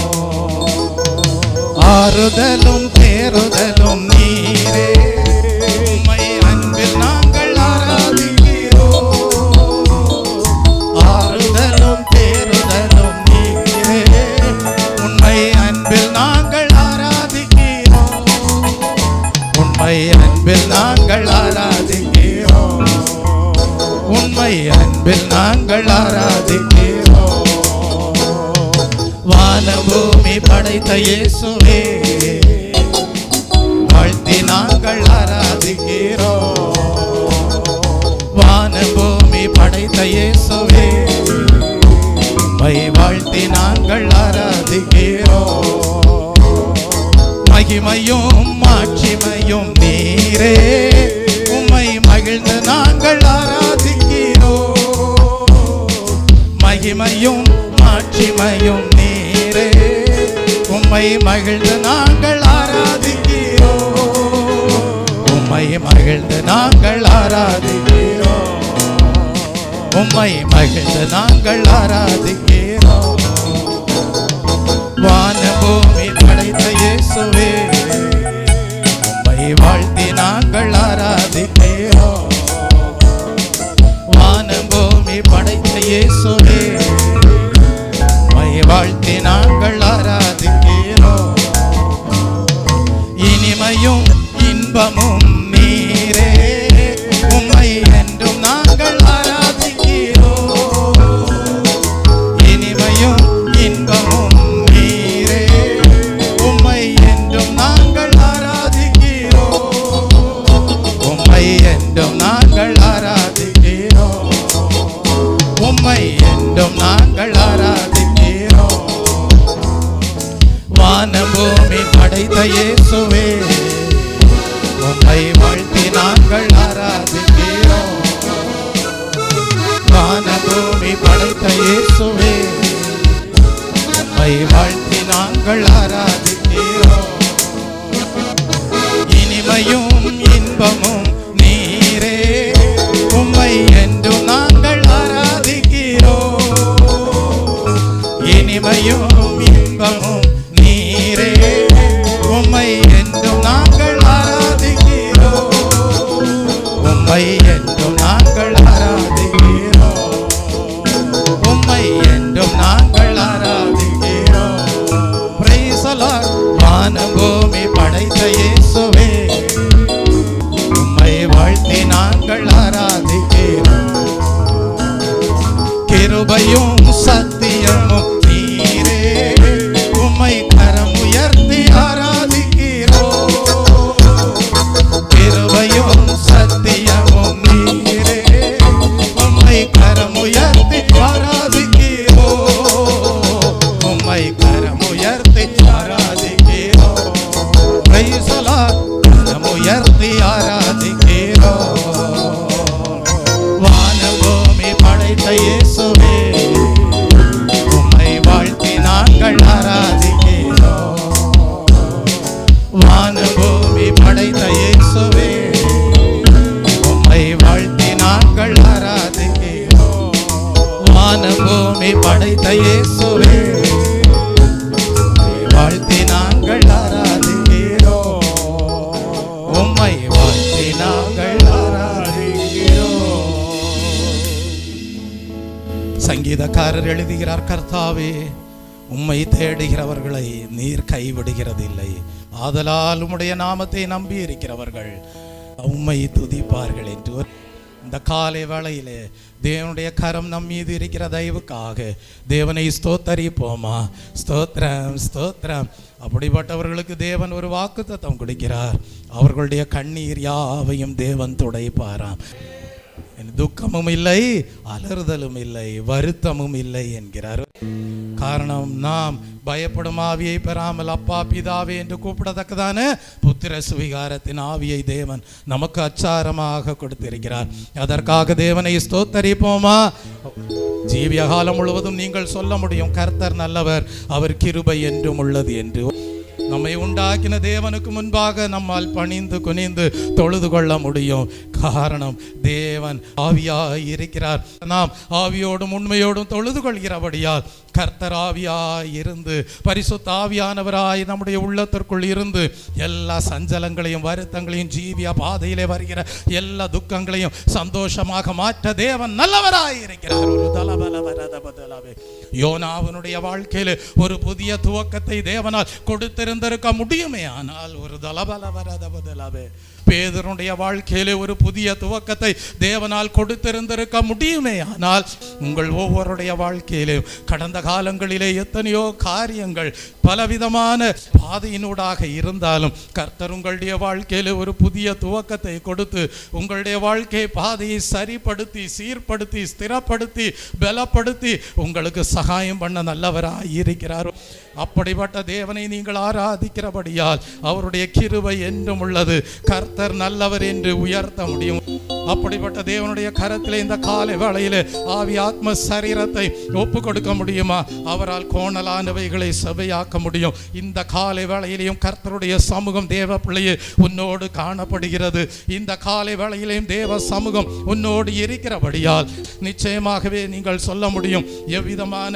ஆறுதலும் தேறுதலும் நீரே, உம்மை அன்பில் நாங்கள் ஆராதிக்கிறோம். ஆறுதலும் தேறுதலும் நீரே, உம்மை அன்பில் நாங்கள் ஆராதிக்கிறோம். உம்மை அன்பில் நாங்கள் ஆராதிக்கிறோம். உம்மை அன்பில் நாங்கள் ஆராதிக்கிறோம். வானபூமி படைத்த இயேசுவே, வாழ்த்தி நாங்கள் ஆராதிக்கிறோம். வானபூமி படைத்த இயேசுவே, உம்மை வாழ்த்தி நாங்கள் ஆராதிக்கிறோம். மகிமையும் மாட்சிமையும் நீரே, உம்மை மகிழ்ந்து நாங்கள் ஆராதிக்கிறோம். மகிமையும் மாட்சிமையும் நீரே, உம்மை மகிழ்ந்து நாங்கள் ஆராதிக்கிறோம். உம்மை மகிழ்ந்து நாங்கள் ஆராதிக்கிறோம். உம்மை மகிழ்ந்து நாங்கள் ஆராதிக்கிறோம். வானபூமி படைத்த இயேசுவே, உம்மை வாழ்த்தி நாங்கள் ஆராதிக்கிறோம். வானபூமி படைத்த இயேசுவே, உம்மை வாழ்த்தி நாங்கள் ஆராதிக்கிறோம். இனிமையும் இன்பமும் நீரே, உம்மை என்றும் நாங்கள் ஆராதிக்கிறோம். இனிமையும் இன்பமும் நீரே, உம்மை என்றும் நாங்கள் ஆராதிக்கிறோம். உம்மை என்றும் நாங்கள் ஆராதிக்கிறோம். உம்மை என்றும் நாங்கள் ஆராதிக்கிறோம். வானபூமி படைத்த இயேசுவே, உம்மை வாழ்த்தி நாங்கள் ஆராதிக்கிறோம். வானபூமி படைத்த இயேசுவே, உம்மை வாழ்த்தி நாங்கள் ஆராதிக்கிறோம். இனிமையும் இன்பமும் நீரே, உம்மை என்றும் நாங்கள் ஆராதிக்கிறோம். இனிமையும் இன்பமும் நீரே, உம்மை என்றும் நாங்கள் ஆராதிக்கிறோம். உம்மை என்றும் நாங்கள் ஆராதிக்கிறோம். உம்மை என்றும் நாங்கள் ஆராதிக்கிறோம். Praise the Lord. வானபூமி படைத்த இயேசுவே, உம்மை வாழ்த்தி நாங்கள் ஆராதிக்கிறோம். கிருபையும் சத்தியமும் நீரே, உம்மை கரம் உயர்த்தி ஆராதிக்கிறோம். கிருபையும் சத்தியமும் நீரே, உம்மை கரம் உயர்த்தி ஆராதிக்கிறோம். உம்மை கரம் உயர்த்தி ஆராதிக்கிறோம். Praise the Lord. கரம் உயர்த்தி ஆராதிக்கிறோம். வானபூமி படைத்த இயேசுவே, உம்மை வாழ்த்தி நாங்கள் ஆராதிக்கிறோம். வானபூமி படைத்த இயேசுவே, உம்மை வாழ்த்தி நாங்கள் ஆராதிக்கிறோம். வானபூமி படைத்த இயேசுவே, உம்மை வாழ்த்தி நாங்கள் ஆராதிக்கிறோம். உம்மை வாழ்த்தி நாங்கள் ஆராதிக்கிறோம். சங்கீதக்காரர் எழுதுகிறார், கர்த்தாவே, உம்மை தேடுகிறவர்களை நீர் கைவிடுகிறதில்லை. ஆதலால் உம்முடைய நாமத்தை நம்பி இருக்கிறவர்கள் உம்மை துதிப்பார்கள் என்று. இந்த காலை வேளையிலே தேவனுடைய கரம் நம் மீது இருக்கிற தயவுக்காக தேவனை ஸ்தோத்தரிப்போமா? ஸ்தோத்திரம் ஸ்தோத்திரம். அப்படிப்பட்டவர்களுக்கு தேவன் ஒரு வாக்குத்தத்தம் கொடுக்கிறார். அவர்களுடைய கண்ணீர் யாவையும் தேவன் துடைப்பாராம். துக்கமும் இல்லை, அலறுதலும் இல்லை, வருத்தமும் இல்லை என்கிறார். காரணம், நாம் பயப்படும் ஆவியை பெறாமல் அப்பா பிதாவே என்று கூப்பிடத்தக்கதான புத்திர சுவிகாரத்தின் ஆவியை தேவன் நமக்கு அச்சாரமாக கொடுத்திருக்கிறார். அதற்காக தேவனை ஸ்தோத்தரிப்போமா? ஜீவிய காலம் முழுவதும் நீங்கள் சொல்ல முடியும், கர்த்தர் நல்லவர், அவர் கிருபை என்றும் உள்ளது என்று. நம்மை உண்டாக்கின தேவனுக்கு முன்பாக நம்மால் பணிந்து குனிந்து தொழுது கொள்ள முடியும். காரணம், தேவன் ஆவியாய் இருக்கிறார். நாம் ஆவியோடும் உண்மையோடும் தொழுது கொள்கிறபடியால் கர்த்தர் ஆவியாய் இருந்து, பரிசுத்த ஆவியானவராய் நம்முடைய உள்ளத்திற்குள் இருந்து எல்லா சஞ்சலங்களையும் வருத்தங்களையும் ஜீவிய பாதையிலே வருகிற எல்லா துக்கங்களையும் சந்தோஷமாக மாற்ற தேவன் நல்லவராய் இருக்கிறார். ஒரு தலபலவரதபதலவே யோனாவினுடைய வாழ்க்கையில் ஒரு புதிய துவக்கத்தை தேவனால் கொடுத்திருந்திருக்க முடியுமே. ஆனால் ஒரு தலபலவரதபதலவே பேதுருடைய வாழ்க்கையிலே ஒரு புதிய துவக்கத்தை தேவனால் கொடுத்திருந்திருக்க முடியுமே. ஆனால் உங்கள் ஒவ்வொருடைய வாழ்க்கையிலே கடந்த காலங்களிலே எத்தனையோ காரியங்கள் பலவிதமான பாதையினூடாக இருந்தாலும் கர்த்தர் உங்களுடைய வாழ்க்கையிலே ஒரு புதிய துவக்கத்தை கொடுத்து உங்களுடைய வாழ்க்கை பாதையை சரிப்படுத்தி சீர்படுத்தி ஸ்திரப்படுத்தி பலப்படுத்தி உங்களுக்கு சகாயம் பண்ண நல்லவராய் இருக்கிறார். அப்படிப்பட்ட தேவனை நீங்கள் ஆராதிக்கிறபடியால் அவருடைய கிருபை என்றும் உள்ளது. கர்த்தர் நல்லவர் என்று உயர்த்த முடியும். அப்படிப்பட்ட தேவனுடைய கரத்திலே இந்த காலை வேளையிலே ஆவி ஆத்ம சரீரத்தை ஒப்பு கொடுக்க முடியுமா? அவரால் கோணலானவைகளை செவையாக்க முடியும். இந்த காலை வேளையிலேயும் கர்த்தருடைய சமூகம் தேவ பிள்ளையே உன்னோடு காணப்படுகிறது. இந்த காலை வேளையிலேயும் தேவ சமூகம் உன்னோடு இருக்கிறபடியால் நிச்சயமாகவே நீங்கள் சொல்ல முடியும், எவ்விதமான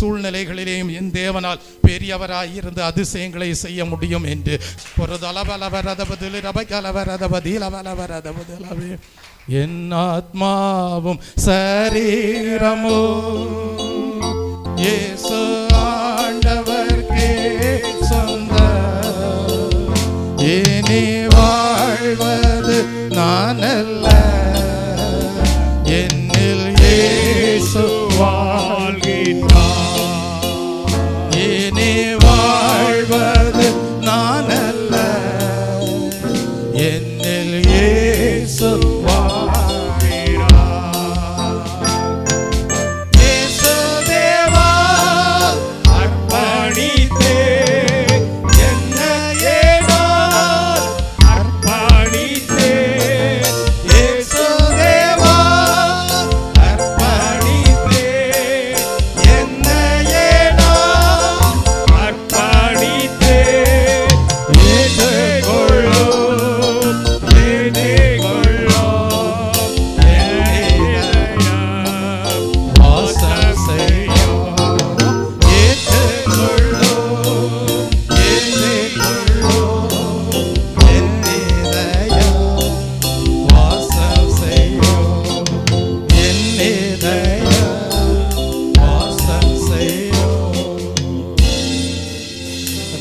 சூழ்நிலைகளிலேயும் என் தேவனால் பெரியவராய் இருந்து அதிசயங்களை செய்ய முடியும் என்று. ஒரு என் ஆத்மாவும் சரீரமோ இயேசு ஆண்டவர்க்கே சொந்தம். இனி வாழ்வது நான் அல்ல, என்னில் இயேசு வாழ்கின்றார். இனி வாழ்வது நான் அல்ல, என்னில் இயேசு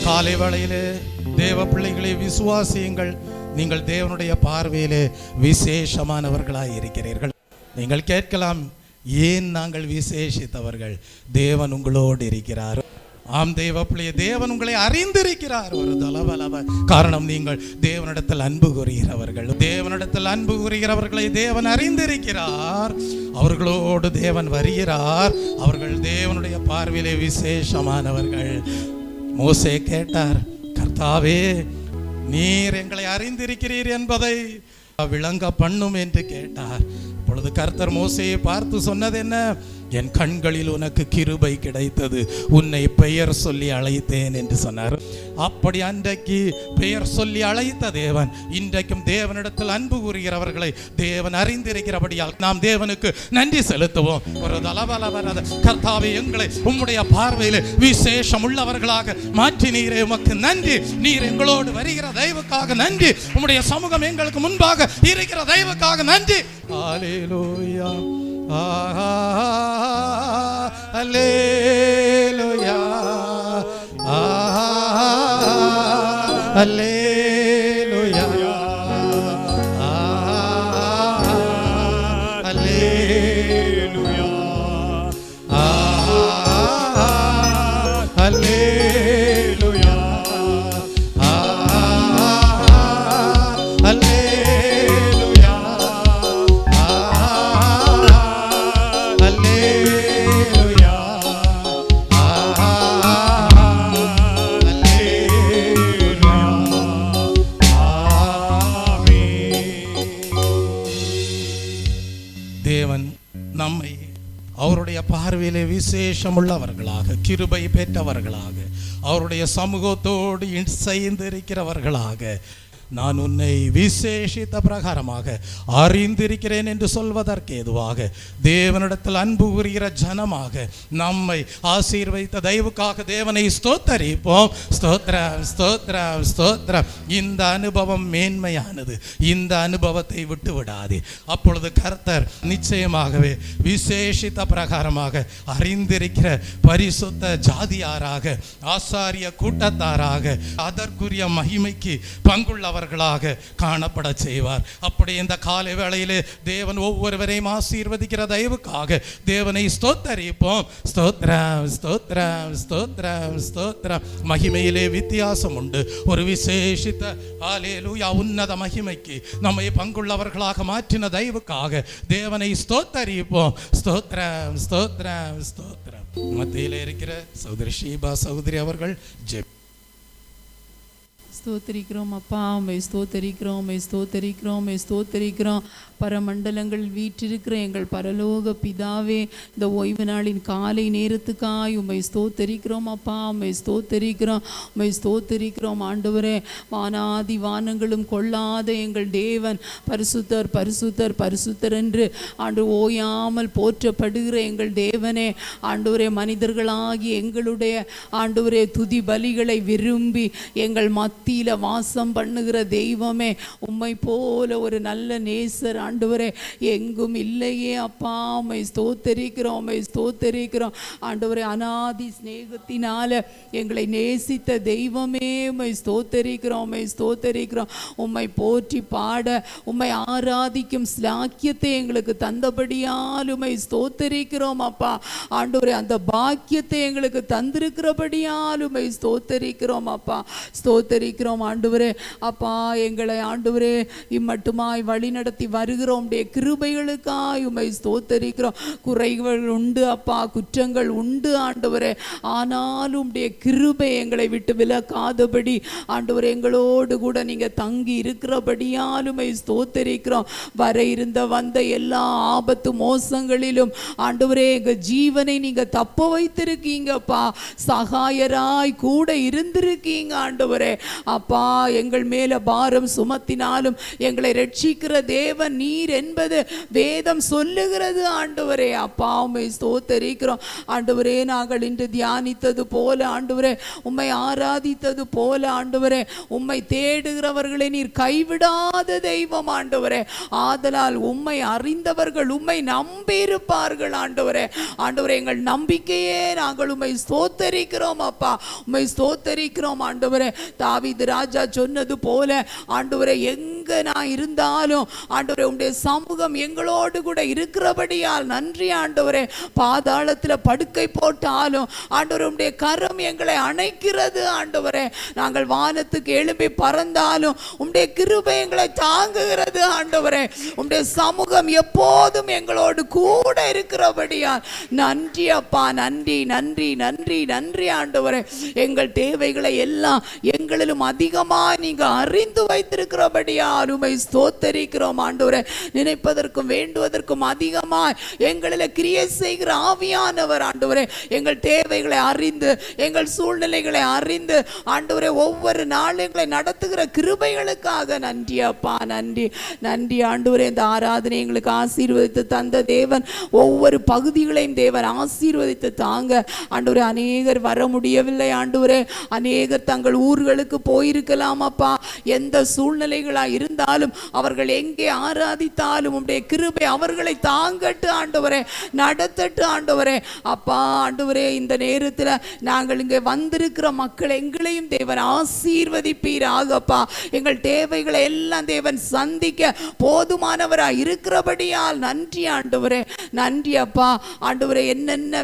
காலை வேளையிலே தேவ பிள்ளைகளை விசுவாசியுங்கள். நீங்கள் தேவனுடைய பார்வையிலே விசேஷமானவர்களாய் இருக்கிறீர்கள். நீங்கள் கேட்கலாம், ஏன் நாங்கள் விசேஷித்தவர்கள்? தேவன் உங்களோடு இருக்கிறார். ஆம் தேவ பிள்ளையே, தேவன் உங்களை அறிந்திருக்கிறார். ஒரு தலவலவ காரணம், நீங்கள் தேவனிடத்தில் அன்பு கூறுகிறவர்கள். தேவனிடத்தில் அன்பு கூறுகிறவர்களை தேவன் அறிந்திருக்கிறார். அவர்களோடு தேவன் வருகிறார். அவர்கள் தேவனுடைய பார்வையிலே விசேஷமானவர்கள். மோசே கேட்டார், கர்த்தாவே, நீர் எங்களை அறிந்திருக்கிறீர் என்பதை விளங்க பண்ணும் என்று கேட்டார். அப்பொழுது கர்த்தர் மோசேயை பார்த்து சொன்னது என்ன? என் கண்களில் உனக்கு கிருபை கிடைத்தது, உன்னை பெயர் சொல்லி அழைத்தேன் என்று சொன்னார். அப்படி அன்றைக்கு பெயர் சொல்லி அழைத்த தேவன் இன்றைக்கும் தேவனிடத்தில் அன்பு கூறுகிறவர்களை தேவன் அறிந்திருக்கிறபடியால் நாம் தேவனுக்கு நன்றி செலுத்துவோம். ஒரு தலவலவரத கர்த்தாவே, எங்களை உம்முடைய பார்வையில் விசேஷம் உள்ளவர்களாக மாற்றினீரே, உமக்கு நன்றி. நீர் எங்களோடு வருகிற தயவுக்காக நன்றி. உம்முடைய சமூகம் எங்களுக்கு முன்பாக இருக்கிற தயவுக்காக நன்றி. ஹல்லேலூயா, ஹல்லேலூயா, ஹல்லேலூயா, ஹல்லேலூயா, ஹல்லேலூயா, ஹல்லேலூயா, தேவன் நம்மை அவருடைய பார்வையிலே விசேஷமுள்ளவர்களாக, கிருபை பெற்றவர்களாக, அவருடைய சமூகத்தோடு இணைந்து இருக்கிறவர்களாக, நான் உன்னை விசேஷித்த பிரகாரமாக அறிந்திருக்கிறேன் என்று சொல்வதற்கு ஏதுவாக தேவனிடத்தில் அன்பு கூறுகிற ஜனமாக நம்மை ஆசீர்வதித்த தயவுக்காக தேவனை ஸ்தோத்தரிப்போம். ஸ்தோத்திரம், ஸ்தோத்திரம், ஸ்தோத்திரம். இந்த அனுபவம் மேன்மையானது. இந்த அனுபவத்தை விட்டு விடாதே. அப்பொழுது கர்த்தர் நிச்சயமாகவே விசேஷித்த பிரகாரமாக அறிந்திருக்கிற பரிசுத்த ஜாதியாராக, ஆசாரிய கூட்டத்தாராக, அதற்குரிய மகிமைக்கு பங்குள்ளவர் காணப்பட செய்வார். அப்படி இந்த காலை வேளையிலே தேவன் ஒவ்வொருவரையும் ஆசீர்வதிக்கிற தயவுக்காக தேவனை ஸ்தோத்தரிப்போம். ஸ்தோத்திரம், ஸ்தோத்திரம், ஸ்தோத்திரம், ஸ்தோத்திரம். மகிமையிலே வித்தியாசம் உண்டு. ஒரு விசேஷித்த ஹல்லேலூயா உன்னத மகிமைக்கு நம்மை பங்குள்ளவர்களாக மாற்றின தயவுக்காக தேவனை ஸ்தோத்தரிப்போம். ஸ்தோத்திரம், ஸ்தோத்திரம், ஸ்தோத்திரம். மத்தியிலே இருக்கிற சகோதரி ஷீபா சகோதரி அவர்கள் ஸ்தோத்தரிக்கிறோம் அப்பா, உம்மை ஸ்தோத்தரிக்கிறோம், உம்மை ஸ்தோத்தரிக்கிறோம், உம்மை ஸ்தோத்தரிக்கிறோம். பரமண்டலங்கள் வீற்றிருக்கிற எங்கள் பரலோக பிதாவே, இந்த ஓய்வு நாளின் காலை நேரத்துக்காய் உம்மை ஸ்தோத்தரிக்கிறோம் அப்பா, உம்மை ஸ்தோத்தரிக்கிறோம், உம்மை ஸ்தோத்தரிக்கிறோம் ஆண்டவரே. வானாதி வானங்களும் கொள்ளாத எங்கள் தேவன் பரிசுத்தர், பரிசுத்தர், பரிசுத்தர் என்று ஆண்டு ஓயாமல் போற்றப்படுகிற எங்கள் தேவனே, ஆண்டவரே, மனிதர்களாகி எங்களுடைய ஆண்டவரே துதி பலிகளை விரும்பி எங்கள் மத்தியில் வாசம் பண்ணுகிற தெய்வமே, உம்மை போல ஒரு நல்ல நேசர் ஆண்டவரே எங்கும் இல்லையே அப்பா. உம்மை ஸ்தோத்தரிக்கிறோம், உம்மை ஸ்தோத்தரிக்கிறோம் ஆண்டவரே. அநாதி ஸ்நேகத்தினால எங்களை நேசித்த தெய்வமே, உம்மை ஸ்தோத்தரிக்கிறோம், உம்மை ஸ்தோத்தரிக்கிறோம். உம்மை போற்றி பாட, உம்மை ஆராதிக்கும் ஸ்லாக்கியத்தை எங்களுக்கு தந்தபடியால் உம்மை ஸ்தோத்தரிக்கிறோம் அப்பா. ஆண்டவரே, அந்த பாக்கியத்தை எங்களுக்கு தந்திருக்கிறபடியால் உம்மை ஸ்தோத்தரிக்கிறோம் அப்பா. ஸ்தோத்தரிக்கிறோம் ஆண்டவரே. அப்பா, எங்களை ஆண்டவரே இம்மட்டுமாய் வழி நடத்தி வருகிறோம் கிருபைகளுக்காய் உம்மை ஸ்தோத்தரிக்கிறோம். குறைகள் உண்டு அப்பா, குற்றங்கள் உண்டு ஆண்டவரே. ஆனாலும் கிருபை எங்களை விட்டு விலகாதபடி ஆண்டவரே எங்களோடு கூட நீங்க தங்கி இருக்கிறபடியால் உம்மை ஸ்தோத்தரிக்கிறோம். வர இருந்த வந்த எல்லா ஆபத்து மோசங்களிலும் ஆண்டவரே எங்க ஜீவனை நீங்க தப்ப வைத்திருக்கீங்கப்பா. சகாயராய் கூட இருந்திருக்கீங்க ஆண்டவரே. அப்பா, எங்கள் மேல பாரம் சுமத்தினாலும் எங்களை ரட்சிக்கிற தேவன் நீர் என்பது வேதம் சொல்லுகிறது ஆண்டவரே. அப்பா, உம்மை ஸ்தோத்தரிக்கிறோம் ஆண்டவரே. நாங்கள் இன்று தியானித்தது போல ஆண்டவரே, உம்மை ஆராதித்தது போல ஆண்டவரே, உம்மை தேடுகிறவர்களை நீர் கைவிடாத தெய்வம் ஆண்டவரே. ஆதலால் உம்மை அறிந்தவர்கள் உம்மை நம்பி இருப்பார்கள் ஆண்டவரே. ஆண்டவரே, எங்கள் நம்பிக்கையே நாங்கள் உம்மை ஸ்தோத்தரிக்கிறோம் அப்பா, உம்மை ஸ்தோத்தரிக்கிறோம் ஆண்டவரே. தாவீது ராஜா சொன்னது போல ஆண்டவரே, எங்க நான் இருந்தாலும் ஆண்டவரே உம்முடைய சமூகம் எங்களோடு கூட இருக்கிறபடியால் நன்றி ஆண்டவரே. பாதாளத்தில் படுக்கை போட்டாலும் ஆண்டவரே உம்முடைய கரம் எங்களை அணைக்கிறது ஆண்டவரே. நாங்கள் வானத்துக்கு எழும்பி பறந்தாலும் உம்முடைய கிருபை எங்களை தாங்குகிறது ஆண்டவரே. உம்முடைய சமூகம் எப்போதும் எங்களோடு கூட இருக்கிறபடியால் நன்றி அப்பா, நன்றி, நன்றி, நன்றி, நன்றி ஆண்டவரே. எங்கள் தேவைகளை எல்லாம் எங்களிலும் அதிகமாக நீங்க அறிந்து வைத்திருக்கிறபடியால் உம்மை ஸ்தோத்தரிக்கிறோம் ஆண்டவரே. நினைப்பதற்கும் வேண்டுவதற்கும் அதிகமாய் எங்களில் கிரியை செய்கிற ஆவியானவர் ஆண்டவரே, எங்கள் தேவைகளை அறிந்து எங்கள் சூழ்நிலைகளை அறிந்து ஆண்டவரே ஒவ்வொரு நாளும் எங்களை நடத்துகிற கிருபைகளுக்காக நன்றி அப்பா, நன்றி, நன்றி ஆண்டவரே. இந்த ஆராதனை எங்களுக்கு ஆசீர்வதித்து தந்த தேவன் ஒவ்வொரு பகுதிகளையும் தேவன் ஆசீர்வதித்து தாங்க ஆண்டவரே. அநேகர் வர முடியவில்லை ஆண்டவரே, அநேகர் தங்கள் ஊர்களுக்கு போயிருக்கலாம் அப்பா. எந்த சூழ்நிலைகளா இருந்தாலும் அவர்கள் எங்கே ஆராதித்தாலும் உம்முடைய கிருபை அவர்களை தாங்கட்டு ஆண்டவரே, நடத்தட்டு ஆண்டவரே. அப்பா ஆண்டவரே, இந்த நேரத்தில் நாங்கள் இங்கே வந்திருக்கிற மக்கள் எங்களையும் தேவன் ஆசீர்வதிப்பீராகப்பா. எங்கள் தேவைகளை எல்லாம் தேவன் சந்திக்க போதுமானவராய் இருக்கிறபடியால் நன்றி ஆண்டவரே, நன்றி அப்பா. ஆண்டவரே, என்னென்ன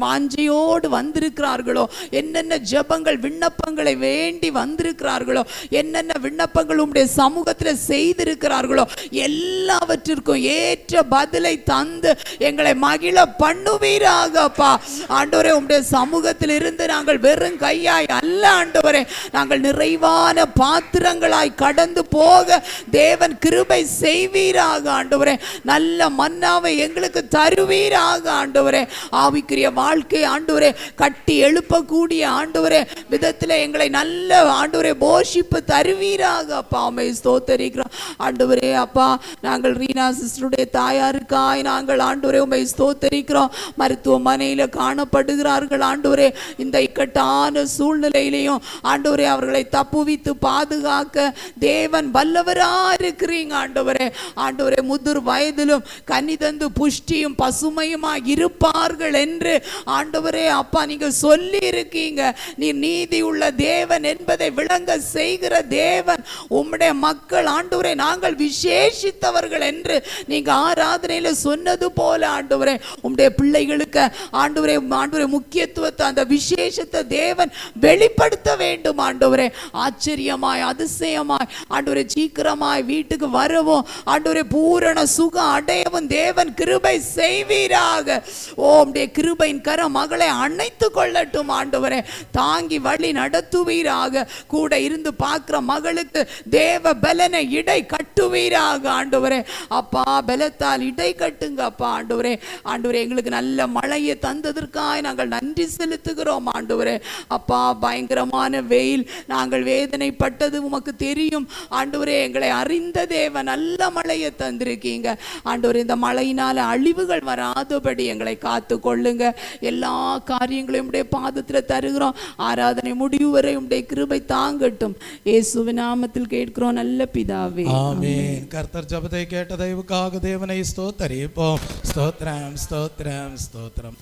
வாஞ்சையோடு வந்திருக்கிறார்களோ, என்னென்ன ஜெபங்கள் விண்ணப்பங்களை வேண்டி வந்திருக்கிறார்களோ, என்னென்ன விண்ணப்பங்கள் உம்முடைய சமூக சமூகத்தில் செய்திருக்கிறார்களோ எல்லாவற்றிற்கும் ஏற்ற பதிலை தந்து எங்களை மகிழ பண்ணுவீராக அப்பா. ஆண்டவரே, உம்முடைய சமூகத்தில் இருந்து நாங்கள் வெறும் கையாய் அல்ல ஆண்டவரே, நாங்கள் நிறைவான பாத்திரங்களாய் கடந்து போக தேவன் கிருபை செய்வீராக ஆண்டவரே. நல்ல மன்னாவை எங்களுக்கு தருவீராக ஆண்டவரே. ஆவிக்குரிய வாழ்க்கை ஆண்டவரே கட்டி எழுப்பக்கூடிய ஆண்டவரே விதத்தில் எங்களை நல்ல ஆண்டவரே போஷிப்பு தருவீராக அப்பா. உம்மை ஸ்தோத்தரிக்கிறோம் ஆண்டவரே. அப்பா, நாங்கள் ரீனா சிஸ்டருடைய தாயாருக்காய் நாங்கள் ஆண்டவரே உம்மை ஸ்தோத்தரிக்கிறோம். மருத்துவமனையில் காணப்படுகிறார்கள் ஆண்டவரே. இந்த இக்கட்டான சூழ்நிலையிலையும் ஆண்டவரே அவர்களை தப்புவித்து பாதுகாக்க தேவன் வல்லவரா இருக்கிறீங்க ஆண்டவரே. ஆண்டவரே, முதிர் வயதிலும் கனி தந்து புஷ்டியும் பசுமையுமா இருப்பார்கள் என்று ஆண்டவரே அப்பா நீங்க சொல்லி இருக்கீங்க. நீ நீதி உள்ள தேவன் என்பதை விளங்க செய்கிற தேவன். உம்முடைய மக்கள் ஆண்டவரே நாங்கள் விசேஷித்தவர்கள் என்று நீங்க ஆராதனையில சொன்னது போல ஆண்டவரே உம்முடைய பிள்ளைகளுக்கு ஆண்டவரே ஆண்டவரே முக்கியத்துவத்தை அந்த விசேஷத்தை தேவன் வெளிப்படுத்த வேண்டும் ஆண்டவரே. ஆச்சரியமாய் அதிசயமாய் ஆண்டவரே சீக்கிரமாய் வீட்டுக்கு வரவும் ஆண்டவரே பூரண சுகம் அடையவும் தேவன் கிருபை செய்வீராக. உம்முடைய கிருபையின் கரம் மகளை அணைத்து கொள்ளட்டும் ஆண்டவரே. தாங்கி வழி நடத்துவீராக. கூட இருந்து பார்க்கிற மகளுக்கு தேவ பலனை இடை கட்டுவீராக ஆண்டவரே. அப்பா, பலத்தால் இடை கட்டுங்க அப்பா ஆண்டவரே. ஆண்டவரே, எங்களுக்கு நல்ல மழையை தந்ததற்காய் நாங்கள் நன்றி செலுத்துகிறோம் ஆண்டவரே. அப்பா, பயங்கரமான வெயில் நாங்கள் வேதனைப்பட்டது உமக்கு தெரியும் ஆண்டவரே. எங்களை அறிந்த தேவன் நல்ல மழையை தந்திருக்கீங்க ஆண்டவரே. இந்த மழையினால அழிவுகள் வராதபடி எங்களை காத்து கொள்ளுங்க. எல்லா காரியங்களையும் உடைய பாதத்தில் தருகிறோம். ஆராதனை முடிவு வரை உடைய கிருபை தாங்கட்டும். இயேசுவின் நாமத்தில் கேட்கிறோம் நல்ல பிதாவே, ஆமென். கர்த்தர் ஜெபத்தை கேட்ட தயவுக்காக தேவனை ஸ்தோத்தரிப்போம். ஸ்தோத்திரம், ஸ்தோத்திரம், ஸ்தோத்திரம்.